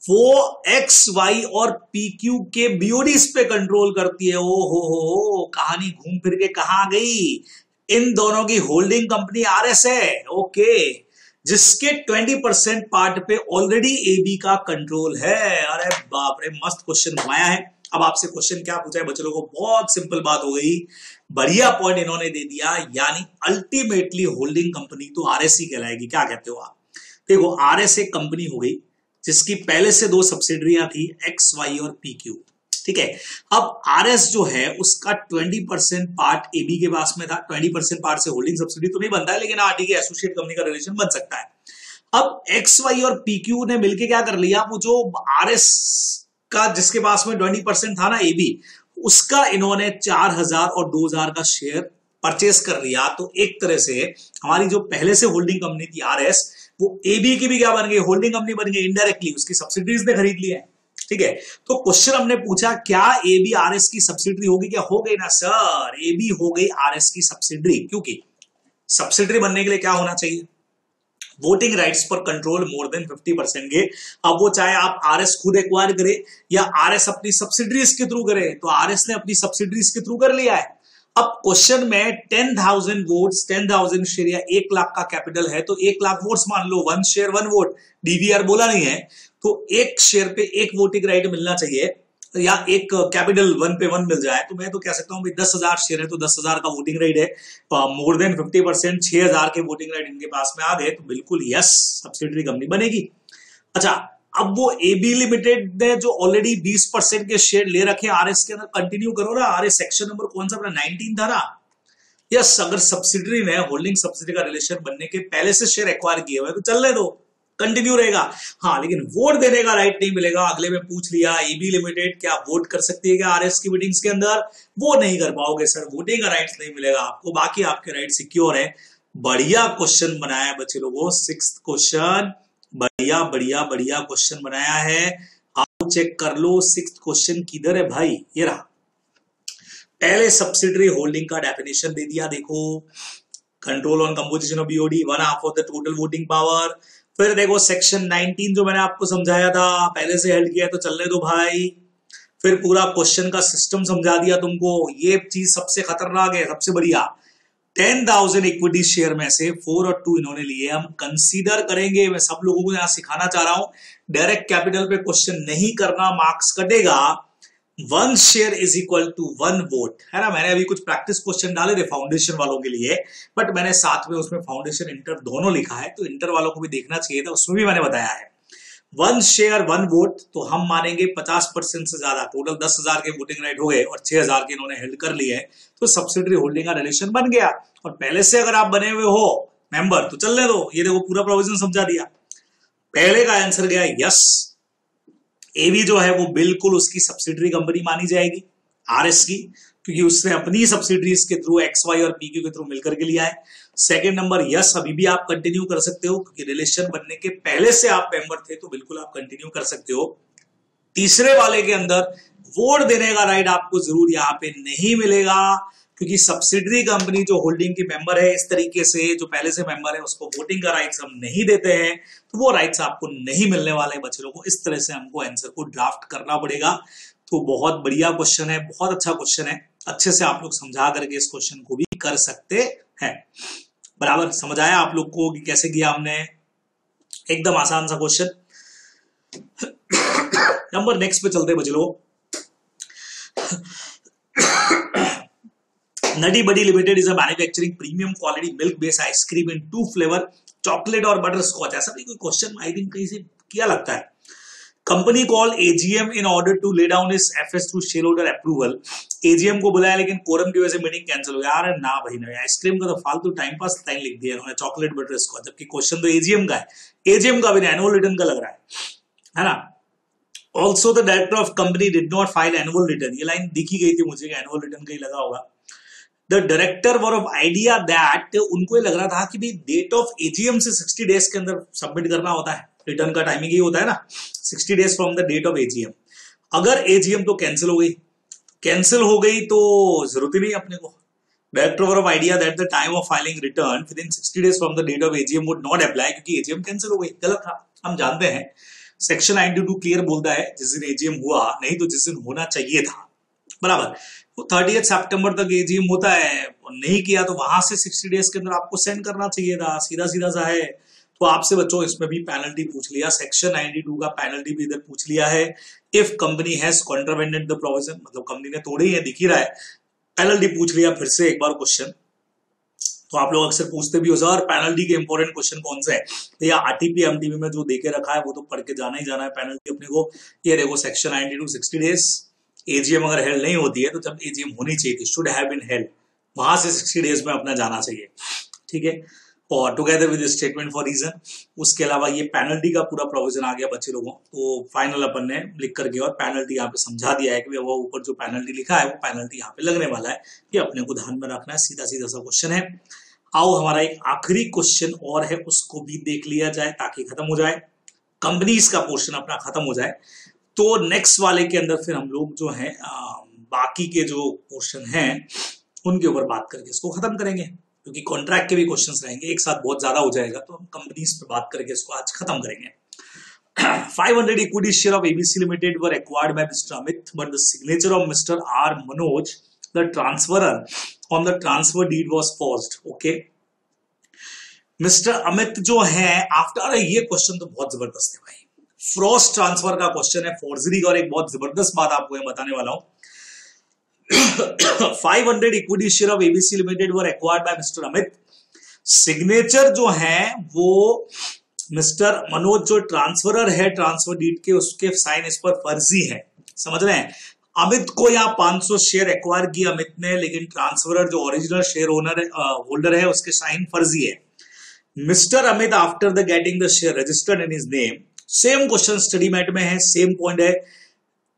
वो एक्स वाई और पीक्यू के बीओडीज पे कंट्रोल करती है। ओ हो, कहानी घूम फिर के कहां गई? इन दोनों की होल्डिंग कंपनी आरएस है, ओके, जिसके 20% पार्ट पे ऑलरेडी एबी का कंट्रोल है। अरे बाप रे, मस्त क्वेश्चन घुमाया है। अब आपसे क्वेश्चन क्या पूछा है बच्चों को? बहुत सिंपल बात हो गई, बढ़िया पॉइंट इन्होंने दे दिया, यानी अल्टीमेटली होल्डिंग कंपनी तो आरएस ही कहलाएगी। क्या कहते हो आप? देखो, आरएस एक कंपनी हो गई जिसकी पहले से 2 सब्सिडरियां थी, एक्स वाई और पीक्यू, ठीक है। अब आरएस जो है उसका 20% पार्ट एबी के पास में था। 20% पार्ट से होल्डिंग सब्सिडी तो नहीं बनता है, लेकिन ठीक है, एसोसिएट कंपनी का रिलेशन बन सकता है। अब एक्स वाई और पीक्यू ने मिलकर क्या कर लिया, वो जो आरएस का जिसके पास में 20% था ना एबी, उसका इन्होंने 4000 और 2000 का शेयर परचेस कर लिया। तो एक तरह से हमारी जो पहले से होल्डिंग कंपनी थी आरएस, वो एबी की भी क्या बन गई, होल्डिंग कंपनी बन गई इनडायरेक्टली, उसकी सब्सिडीज ने खरीद लिया है। ठीक है, तो क्वेश्चन हमने पूछा क्या एबी आरएस की सब्सिडरी होगी, क्या हो गई ना सर, एबी हो गई आरएस की सब्सिडरी। क्योंकि सब्सिडरी बनने के लिए क्या होना चाहिए, वोटिंग राइट्स पर कंट्रोल मोर देन 50% के। अब वो चाहे आप आरएस खुद एक्वायर करे या आरएस अपनी सब्सिडरीज के थ्रू करे, तो आरएस ने अपनी सब्सिडरीज के थ्रू कर लिया है। अब क्वेश्चन में 10,000 वोट्स, 10,000 शेयर या 1 लाख का कैपिटल है, तो 1 लाख वोट्स मान लो, 1 शेयर 1 वोट, डीवीआर बोला नहीं है, तो 1 शेयर पे 1 वोटिंग राइट मिलना चाहिए, या एक कैपिटल 1 पे 1 मिल जाए। तो मैं तो कह सकता हूं 10,000 शेयर है तो 10,000 का वोटिंग राइट है, मोर देन 50%, 6,000 के वोटिंग राइट इनके पास में आ गए, तो बिल्कुल यस सब्सिडरी कंपनी बनेगी। अच्छा, अब वो एबी लिमिटेड ने जो ऑलरेडी 20% के शेयर ले रखे आरएस के अंदर, कंटिन्यू करो ना, आरएस सेक्शन नंबर कौन सा अपना 19 था ना, यस। अगर सब्सिडरी ने होल्डिंग सब्सिडरी का रिलेशन बनने के पहले से शेयर एक्वायर किए हुए तो चलने दो, कंटिन्यू रहेगा। हाँ, लेकिन वोट देने का राइट नहीं मिलेगा। अगले में पूछ लिया एबी लिमिटेड क्या वोट कर सकती है क्या आरएस की मीटिंग्स के अंदर, वो नहीं कर पाओगे सर, वोटिंग का राइट नहीं मिलेगा आपको, बाकी आपके राइट सिक्योर है। बढ़िया क्वेश्चन बनाया है बच्चे लोगों, 6th क्वेश्चन, बढ़िया बढ़िया बढ़िया क्वेश्चन बनाया है। आप चेक कर लो 6th क्वेश्चन किधर है भाई, ये रहा। पहले सब्सिडरी होल्डिंग का डेफिनेशन दे दिया, देखो, control on composition of BOD, 1/2 of the total voting power. फिर देखो सेक्शन 19 जो मैंने आपको समझाया था, पहले से हेल्ड किया तो चलने दो भाई। फिर पूरा क्वेश्चन का सिस्टम समझा दिया तुमको, ये चीज सबसे खतरनाक है, सबसे बढ़िया। 10,000 इक्विटी शेयर में से 4 और 2 इन्होंने लिए, हम कंसीडर करेंगे, मैं सब लोगों को यहां सिखाना चाह रहा हूं, डायरेक्ट कैपिटल पे क्वेश्चन नहीं करना, मार्क्स कटेगा। 1 share is equal to 1 vote, है ना। मैंने अभी कुछ प्रैक्टिस क्वेश्चन डाले थे फाउंडेशन वालों के लिए, बट मैंने साथ में उसमें फाउंडेशन इंटर दोनों लिखा है, तो इंटर वालों को भी देखना चाहिए था, उसमें भी मैंने बताया है 1 शेयर 1 वोट। तो हम मानेंगे 50% से ज्यादा, टोटल 10,000 के वोटिंग राइट हो गए और 6,000 के इन्होंने हेल्ड कर लिए, तो सब्सिडरी होल्डिंग का रिलेशन बन गया। और पहले से अगर आप बने हुए हो मेंबर तो चलने दो, ये देखो पूरा प्रोविजन समझा दिया। पहले का आंसर गया यस, एबी जो है वो बिल्कुल उसकी सब्सिडरी कंपनी मानी जाएगी आरएस की, क्योंकि उसने अपनी सब्सिडरीज के थ्रू एक्स वाई और पीक्यू के थ्रू मिलकर के लिया है। सेकंड नंबर यस, अभी भी आप कंटिन्यू कर सकते हो, क्योंकि रिलेशन बनने के पहले से आप मेंबर थे, तो बिल्कुल आप कंटिन्यू कर सकते हो। तीसरे वाले के अंदर वोट देने का राइट आपको जरूर यहां पे नहीं मिलेगा, क्योंकि सब्सिडरी कंपनी जो होल्डिंग की मेंबर है, इस तरीके से जो पहले से मेंबर है उसको वोटिंग का राइट्स हम नहीं देते हैं, तो वो राइट्स आपको नहीं मिलने वाले बच्चे लोगों को। इस तरह से हमको आंसर को ड्राफ्ट करना पड़ेगा। तो बहुत बढ़िया क्वेश्चन है, बहुत अच्छा क्वेश्चन है, अच्छे से आप लोग समझा करके इस क्वेश्चन को भी कर सकते हैं। बराबर समझ आया आप लोग को कि कैसे किया हमने, एकदम आसान सा क्वेश्चन। नंबर नेक्स्ट पे चलते बच्चे लोग। Nutty buddy limited is a manufacturing premium quality milk based ice cream in 2 flavour, chocolate और बटर स्कॉच। ऐसा भी कोई क्वेश्चन आई थिंक कहीं से किया लगता है। Company call AGM in order to lay down its FS through share holder approval. AGM को बुलाया लेकिन कोरम की वजह से मीटिंग कैंसिल हो गया। यार ना भाई ना, आइसक्रीम का तो फालतू टाइम पास लाइन लिख दिया उन्होंने, चॉकलेट बटर स्कॉच, जबकि क्वेश्चन तो एजीएम का है, एजीएम का भी एनुअल रिटर्न का लग रहा है ना। Also the director of company did not file annual return, ये लाइन दिखी गई थी मुझे, एनुअल रिटर्न का ही लगा होगा। The director were of idea that, उनको लग रहा था कि भाई डेट ऑफ एजीएम से 60 डेज के अंदर सबमिट करना होता है, रिटर्न का टाइमिंग ही होता है ना, 60 days from the date of AGM. अगर एजीएम तो कैंसिल हो गई तो जरूरत ही नहीं अपने को। Director were of idea that the time of filing return within 60 days from the date of AGM would not apply, क्योंकि एजीएम कैंसिल हो गई। गलत था, हम जानते हैं सेक्शन 92 क्लियर बोलता है जिस दिन एजीएम हुआ, नहीं तो जिस दिन होना चाहिए था, बराबर, तो 30 सितंबर तक एजीएम होता है, नहीं किया तो वहां से 60 डेज के अंदर आपको सेंड करना चाहिए था, सीधा सीधा सा है। तो आपसे बच्चों इसमें भी पेनल्टी पूछ लिया, सेक्शन 92 का पेनल्टी भी इधर पूछ लिया है। If company has contravened the provision, मतलब कंपनी ने तोड़े ही है, दिख ही रहा है, पेनल्टी पूछ लिया फिर से एक बार क्वेश्चन। तो आप लोग अक्सर पूछते भी हो सर पेनल्टी के इंपॉर्टेंट क्वेश्चन कौन से है, तो या आरटीपी एमटीपी में जो देके रखा है वो तो पढ़ के जाना ही जाना है पेनल्टी अपने को। ये देखो सेक्शन 92 60 डेज, एजीएम अगर हेल्ड नहीं होती है तो जब एजीएम होनी चाहिए थी, शुड हैव बीन हेल्ड, वहां से 60 डेज में अपना जाना चाहिए, ठीक है। और together with statement for reason. उसके अलावा ये पेनल्टी का पूरा प्रोविजन आ गया बच्चे लोगों, तो फाइनल अपन ने लिख करके और पेनल्टी यहाँ पे समझा दिया है कि वो ऊपर जो पेनल्टी लिखा है वो पेनल्टी यहाँ पे लगने वाला है, कि अपने को ध्यान में रखना है। सीधा सीधा सा क्वेश्चन है। आओ हमारा एक आखिरी क्वेश्चन और है, उसको भी देख लिया जाए ताकि खत्म हो जाए, कंपनीज का पोर्शन अपना खत्म हो जाए। तो नेक्स्ट वाले के अंदर फिर हम लोग जो है बाकी के जो पोर्शन हैं उनके ऊपर बात करके इसको खत्म करेंगे, क्योंकि कॉन्ट्रैक्ट के भी क्वेश्चंस रहेंगे, एक साथ बहुत ज्यादा हो जाएगा, तो हम कंपनीज पे बात करके इसको आज खत्म करेंगे। 500 equity share of ABC Limited were acquired by Mr. Amit, but the signature of Mr. R. Manoj, the transferer, on the transfer deed was forged. Okay. Mister Amit जो है आफ्टर, ये क्वेश्चन तो बहुत जबरदस्त है भाई, फ्रॉस्ट ट्रांसफर का question है, फॉर्जरी का, और एक बहुत जबरदस्त बात आपको मैं बताने वाला हूं। 500 equity share of ABC Limited were acquired by Mr. Amit. Signature जो है वो मिस्टर मनोज जो ट्रांसफरर है ट्रांसफर डीड के, उसके साइन इस पर फर्जी है। समझ रहे हैं? अमित को यहाँ 500 शेयर एक्वायर किया अमित ने, लेकिन ट्रांसफरर जो ओरिजिनल शेयर ओनर होल्डर है उसके साइन फर्जी है। Mister Amit after the getting the share registered in his name, same question study mat में है, सेम पॉइंट है,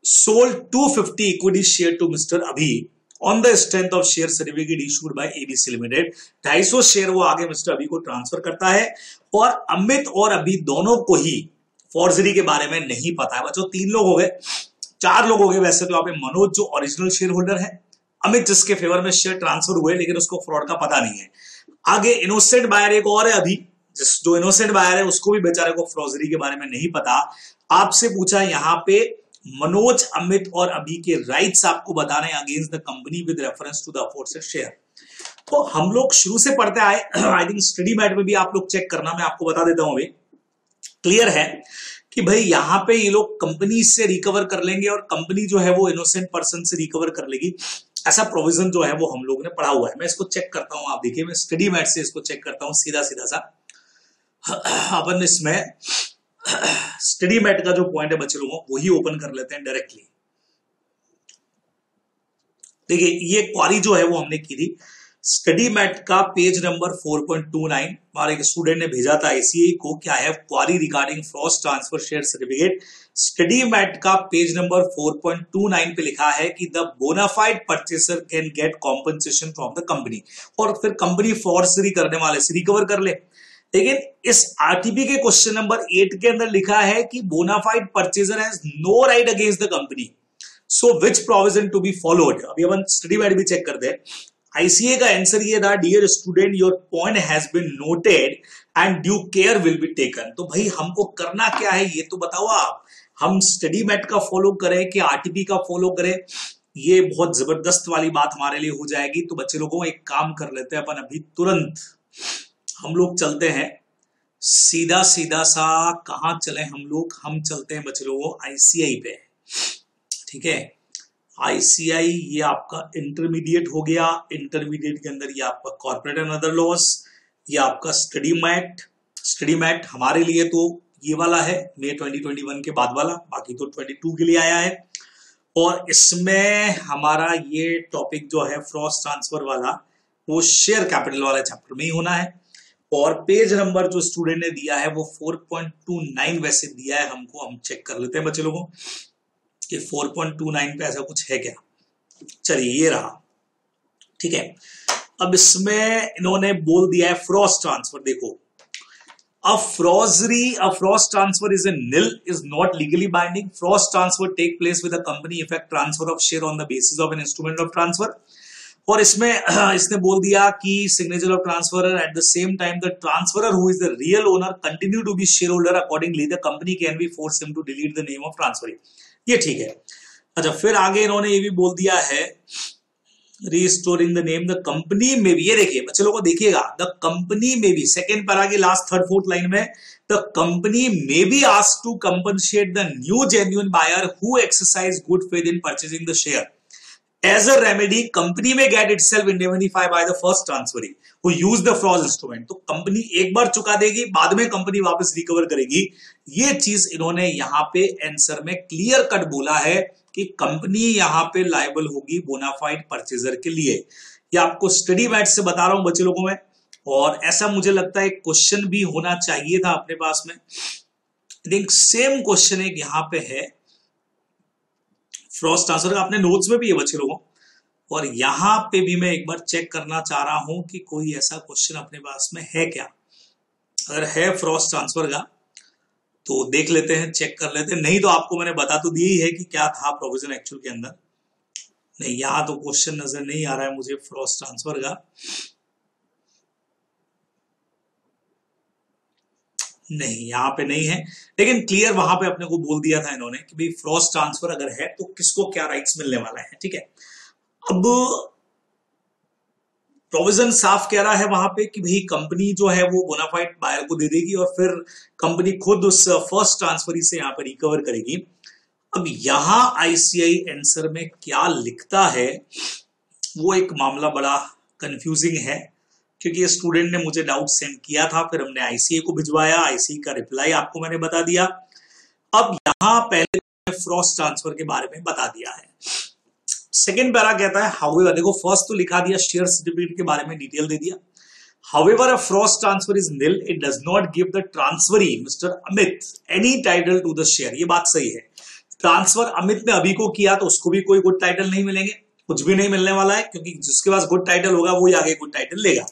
sold 250 equity share to mister Abhi on the strength of share certificate issued by ABC limited. 250 share वो आगे mister अभी को transfer करता है, और अमित और अभी दोनों को ही फॉर्जरी के बारे में नहीं पता है। बच्चों 3 लोग हो गए, 4 लोग हो गए वैसे तो। यहाँ पे मनोज जो ओरिजिनल शेयर होल्डर है, अमित जिसके फेवर में शेयर ट्रांसफर हुए लेकिन उसको फ्रॉड का पता नहीं है, आगे इनोसेंट बायर एक और है अभी, जो इनोसेंट बायर है उसको भी बेचारे को फॉर्जरी के बारे में नहीं पता। आपसे पूछा यहाँ पे मनोज, अमित और अभी के राइट्स आपको बताने against the company with reference to the aforesaid share. तो हम लोग शुरू से पढ़ते आए, आई थिंक स्टडी मैट में भी आप लोग चेक करना, मैं आपको बता देता हूं। अभी क्लियर है कि भाई यहां पे ये लोग कंपनी से रिकवर कर लेंगे और कंपनी जो है वो इनोसेंट पर्सन से रिकवर कर लेगी, ऐसा प्रोविजन जो है वो हम लोग ने पढ़ा हुआ है। मैं इसको चेक करता हूं, आप देखिए, मैं स्टडी मैट से इसको चेक करता हूं सीधा सीधा सा। अपन इसमें स्टडी मैट का जो पॉइंट है बच्चे लोगों, वही ओपन कर लेते हैं डायरेक्टली। देखिए ये क्वारी जो है वो हमने की थी स्टडी मैट का पेज नंबर 4.29, हमारे एक स्टूडेंट ने भेजा था आईसीआई को, क्या है query regarding forged transfer share certificate. Study mat का पेज नंबर 4.29 पे लिखा है कि the bonafide purchaser can get compensation from the company, और फिर कंपनी फॉर्जरी करने वाले से रिकवर कर ले। लेकिन इस आरटीपी के क्वेश्चन नंबर 8 के अंदर लिखा है कि bona fide purchaser has no right against the company, so which provision to be followed. अभी अपन स्टडी मैट भी चेक करते हैं। आईसीए का आंसर ये था, dear student your point has been noted and due care will be taken. तो भाई हमको करना क्या है ये तो बताओ आप, हम स्टडी मैट का फॉलो करें कि आरटीपी का फॉलो करें, ये बहुत जबरदस्त वाली बात हमारे लिए हो जाएगी। तो बच्चे लोगों एक काम कर लेते हैं अपन, अभी तुरंत हम लोग चलते हैं सीधा सीधा सा, कहां चले हम चलते हैं बच्चे लोगों आईसीआई पे, ठीक है। आईसीआई ये आपका इंटरमीडिएट हो गया, इंटरमीडिएट के अंदर ये आपका कॉर्पोरेट एंड अदर लॉस, ये आपका स्टडी मैट हमारे लिए तो ये वाला है मई 2021 के बाद वाला, बाकी तो 22 के लिए आया है। और इसमें हमारा ये टॉपिक जो है फ्रॉस्ट ट्रांसफर वाला, वो शेयर कैपिटल वाला चैप्टर में ही होना है। और पेज नंबर जो स्टूडेंट ने दिया है वो 4.29 वैसे दिया है हमको, हम चेक कर लेते हैं बच्चे लोगों कि 4.29 पे ऐसा कुछ है क्या। चलिए ये रहा, ठीक है। अब इसमें इन्होंने बोल दिया है फ्रॉस्ट ट्रांसफर। देखो, a forged transfer is a nil, is not legally binding. Forged transfer take place with the company effect transfer of share on the basis of an instrument of transfer. और इसमें इसने बोल दिया कि signature of transferor at the same time the transferor who is the real owner continue to be share holder, accordingly the company can be force him to delete the name of transfer. ये ठीक है। अच्छा, फिर आगे इन्होंने ये भी बोल दिया है restoring the name the company में भी, ये देखिए बच्चे लोगों को देखिएगा, द कंपनी में भी सेकेंड पैरा की लास्ट 3rd 4th लाइन में, द कंपनी में be asked to compensate the new genuine buyer who exercise good faith in purchasing the share. As a remedy, company may get itself indemnified by the first transferee who used the fraud instrument। तो company एक बार चुका देगी, बाद में company वापस recover करेगी। ये चीज इन्होंने यहाँ पे आंसर में क्लियर कट बोला है कि कंपनी यहाँ पे लायबल होगी बोनाफाइड परचेजर के लिए। ये आपको स्टडी मैट से बता रहा हूं बच्चे लोगों में, और ऐसा मुझे लगता है क्वेश्चन भी होना चाहिए था अपने पास में। आई थिंक सेम क्वेश्चन एक यहाँ पे है फ्रॉस्ट ट्रांसफर का, अपने नोट्स में भी है बच्चे लोगों, और यहां पे भी मैं एक बार चेक करना चाह रहा हूं कि कोई ऐसा क्वेश्चन अपने पास में है क्या। अगर है फ्रॉस्ट ट्रांसफर का तो देख लेते हैं, चेक कर लेते हैं, नहीं तो आपको मैंने बता तो दिया ही है कि क्या था प्रोविजन एक्चुअल के अंदर। नहीं, यहां तो क्वेश्चन नजर नहीं आ रहा है मुझे फ्रॉस्ट ट्रांसफर का, नहीं यहां पे नहीं है, लेकिन क्लियर वहां पे अपने को बोल दिया था इन्होंने कि भाई फ्रॉस्ट ट्रांसफर अगर है तो किसको क्या राइट्स मिलने वाला है। ठीक है, अब प्रोविजन साफ कह रहा है वहां पे कि भाई कंपनी जो है वो बोनाफाइड बायर को दे देगी और फिर कंपनी खुद उस फर्स्ट ट्रांसफरी से यहां पर रिकवर करेगी। अब यहां आईसीआई आंसर में क्या लिखता है वो एक मामला बड़ा कंफ्यूजिंग है, क्योंकि ये स्टूडेंट ने मुझे डाउट सेंड किया था, फिर हमने आईसीआई को भिजवाया, आईसीआई का रिप्लाई आपको मैंने बता दिया। अब यहां पहले फ्रॉस्ट ट्रांसफर के बारे में बता दिया है। सेकेंड पैरा कहता है हाउएवर, देखो फर्स्ट तो लिखा दिया, शेयर सर्टिफिकेट के बारे में डिटेल दे दिया। However a forged transfer is nil, it does not give the transferee mister Amit any title to the share. ये बात सही है, ट्रांसफर अमित ने अभी को किया तो उसको भी कोई गुड टाइटल नहीं मिलेंगे, कुछ भी नहीं मिलने वाला है, क्योंकि जिसके पास गुड टाइटल होगा वही आगे गुड टाइटल लेगा।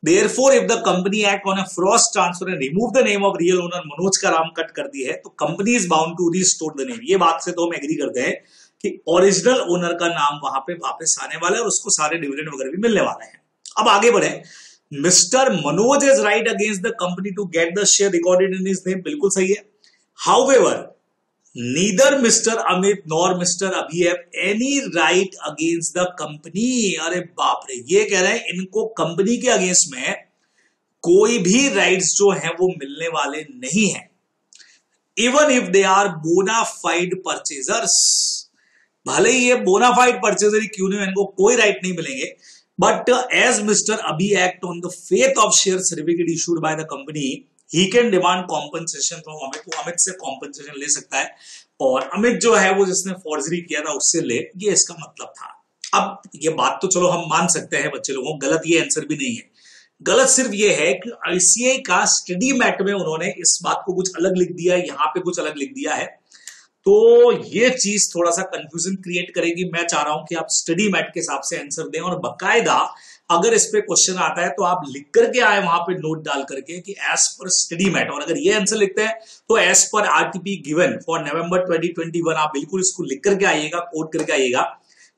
Therefore, if the company act on a frost transfer and remove the name of real owner Manoj का नाम कट कर दी है तो company is bound to restore the name. ये बात से तो हम एग्री करते हैं कि ओरिजिनल ओनर का नाम वहां पे वापस आने वाला है और उसको सारे डिविडेंड वगैरह भी मिलने वाले हैं। अब आगे बढ़े, mister Manoj is right against the company to get the share recorded in his name, बिल्कुल सही है। However neither mister Amit nor mister Abhi have any right against the company. अरे बाप रे, ये कह रहे हैं इनको कंपनी के अगेंस्ट में कोई भी राइट्स जो है वो मिलने वाले नहीं है, even if they are bona fide purchasers. भले ही ये बोनाफाइड परचेजर ही क्यों नहीं, इनको कोई राइट नहीं मिलेंगे, बट एज मिस्टर अभी act on the faith of share certificate issued bye the company he can demand compensation from Amit. वो अमित से कॉम्पनसेशन ले सकता है और अमित जो है वो जिसने फॉर्जरी किया था उससे ले, ये इसका मतलब था। अब ये बात तो चलो हम मान सकते हैं बच्चे लोगों, गलत ये आंसर भी नहीं है। गलत सिर्फ ये है कि आईसीआई का स्टडी मैट में उन्होंने इस बात को कुछ अलग लिख दिया है, यहां पे कुछ अलग लिख दिया है, तो ये चीज थोड़ा सा कंफ्यूजन क्रिएट करेगी। मैं चाह रहा हूं कि आप स्टडी मैट के हिसाब से आंसर दें और बकायदा अगर इस पे क्वेश्चन आता है तो आप लिख करके आए वहां पे नोट डाल करके कि एज पर स्टडी मैट, और अगर ये आंसर लिखते हैं तो as per RTP given for नवंबर 2021 आप बिल्कुल इसको लिख करके आइएगा, कोट करके आइएगा,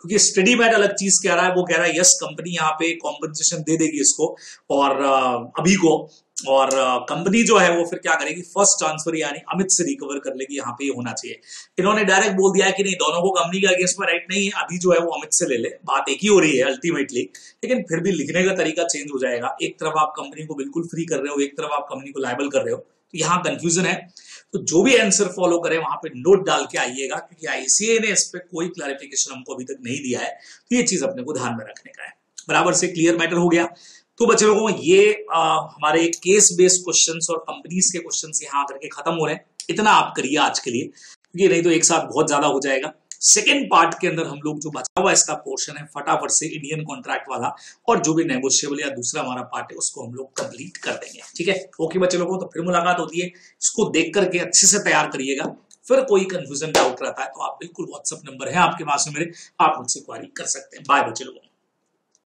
क्योंकि स्टडी मैट अलग चीज कह रहा है। वो कह रहा है यस कंपनी यहाँ पे कॉम्पनसेशन दे देगी इसको और अभी को, और कंपनी जो है वो फिर क्या करेगी, फर्स्ट ट्रांसफर यानी अमित से रिकवर कर लेगी। यहाँ पे ये होना चाहिए। इन्होंने डायरेक्ट बोल दिया है कि नहीं, दोनों को कंपनी के अगेंस्ट में राइट नहीं है, अभी जो है वो अमित से ले ले। बात एक ही हो रही है अल्टीमेटली, लेकिन फिर भी लिखने का तरीका चेंज हो जाएगा। एक तरफ आप कंपनी को बिल्कुल फ्री कर रहे हो, एक तरफ आप कंपनी को लायबल कर रहे हो, तो यहाँ कंफ्यूजन है। तो जो भी आंसर फॉलो करे वहां पे नोट डाल के आइएगा, क्योंकि आईसीआई ने इस पे कोई क्लैरिफिकेशन हमको अभी तक नहीं दिया है, तो ये चीज अपने को ध्यान में रखने का है। बराबर से क्लियर मैटर हो गया। तो बच्चे लोगों ये हमारे केस बेस्ड क्वेश्चंस और कंपनीज के क्वेश्चंस यहाँ करके खत्म हो रहे हैं। इतना आप करिए आज के लिए, क्योंकि नहीं तो एक साथ बहुत ज्यादा हो जाएगा। सेकेंड पार्ट के अंदर हम लोग जो बचा हुआ इसका पोर्शन है फटाफट से इंडियन कॉन्ट्रैक्ट वाला और जो भी नेगोशिएबल या दूसरा हमारा पार्ट है उसको हम लोग कंप्लीट कर देंगे। ठीक है, ओके बच्चे लोगों, तो फिर मुलाकात होती है। इसको देख करके अच्छे से तैयार करिएगा। फिर कोई कंफ्यूजन डाउट रहता है तो आप बिल्कुल व्हाट्सएप नंबर है आपके पास में मेरे, आप मुझसे क्वारी कर सकते हैं। बाय बच्चे लोगों।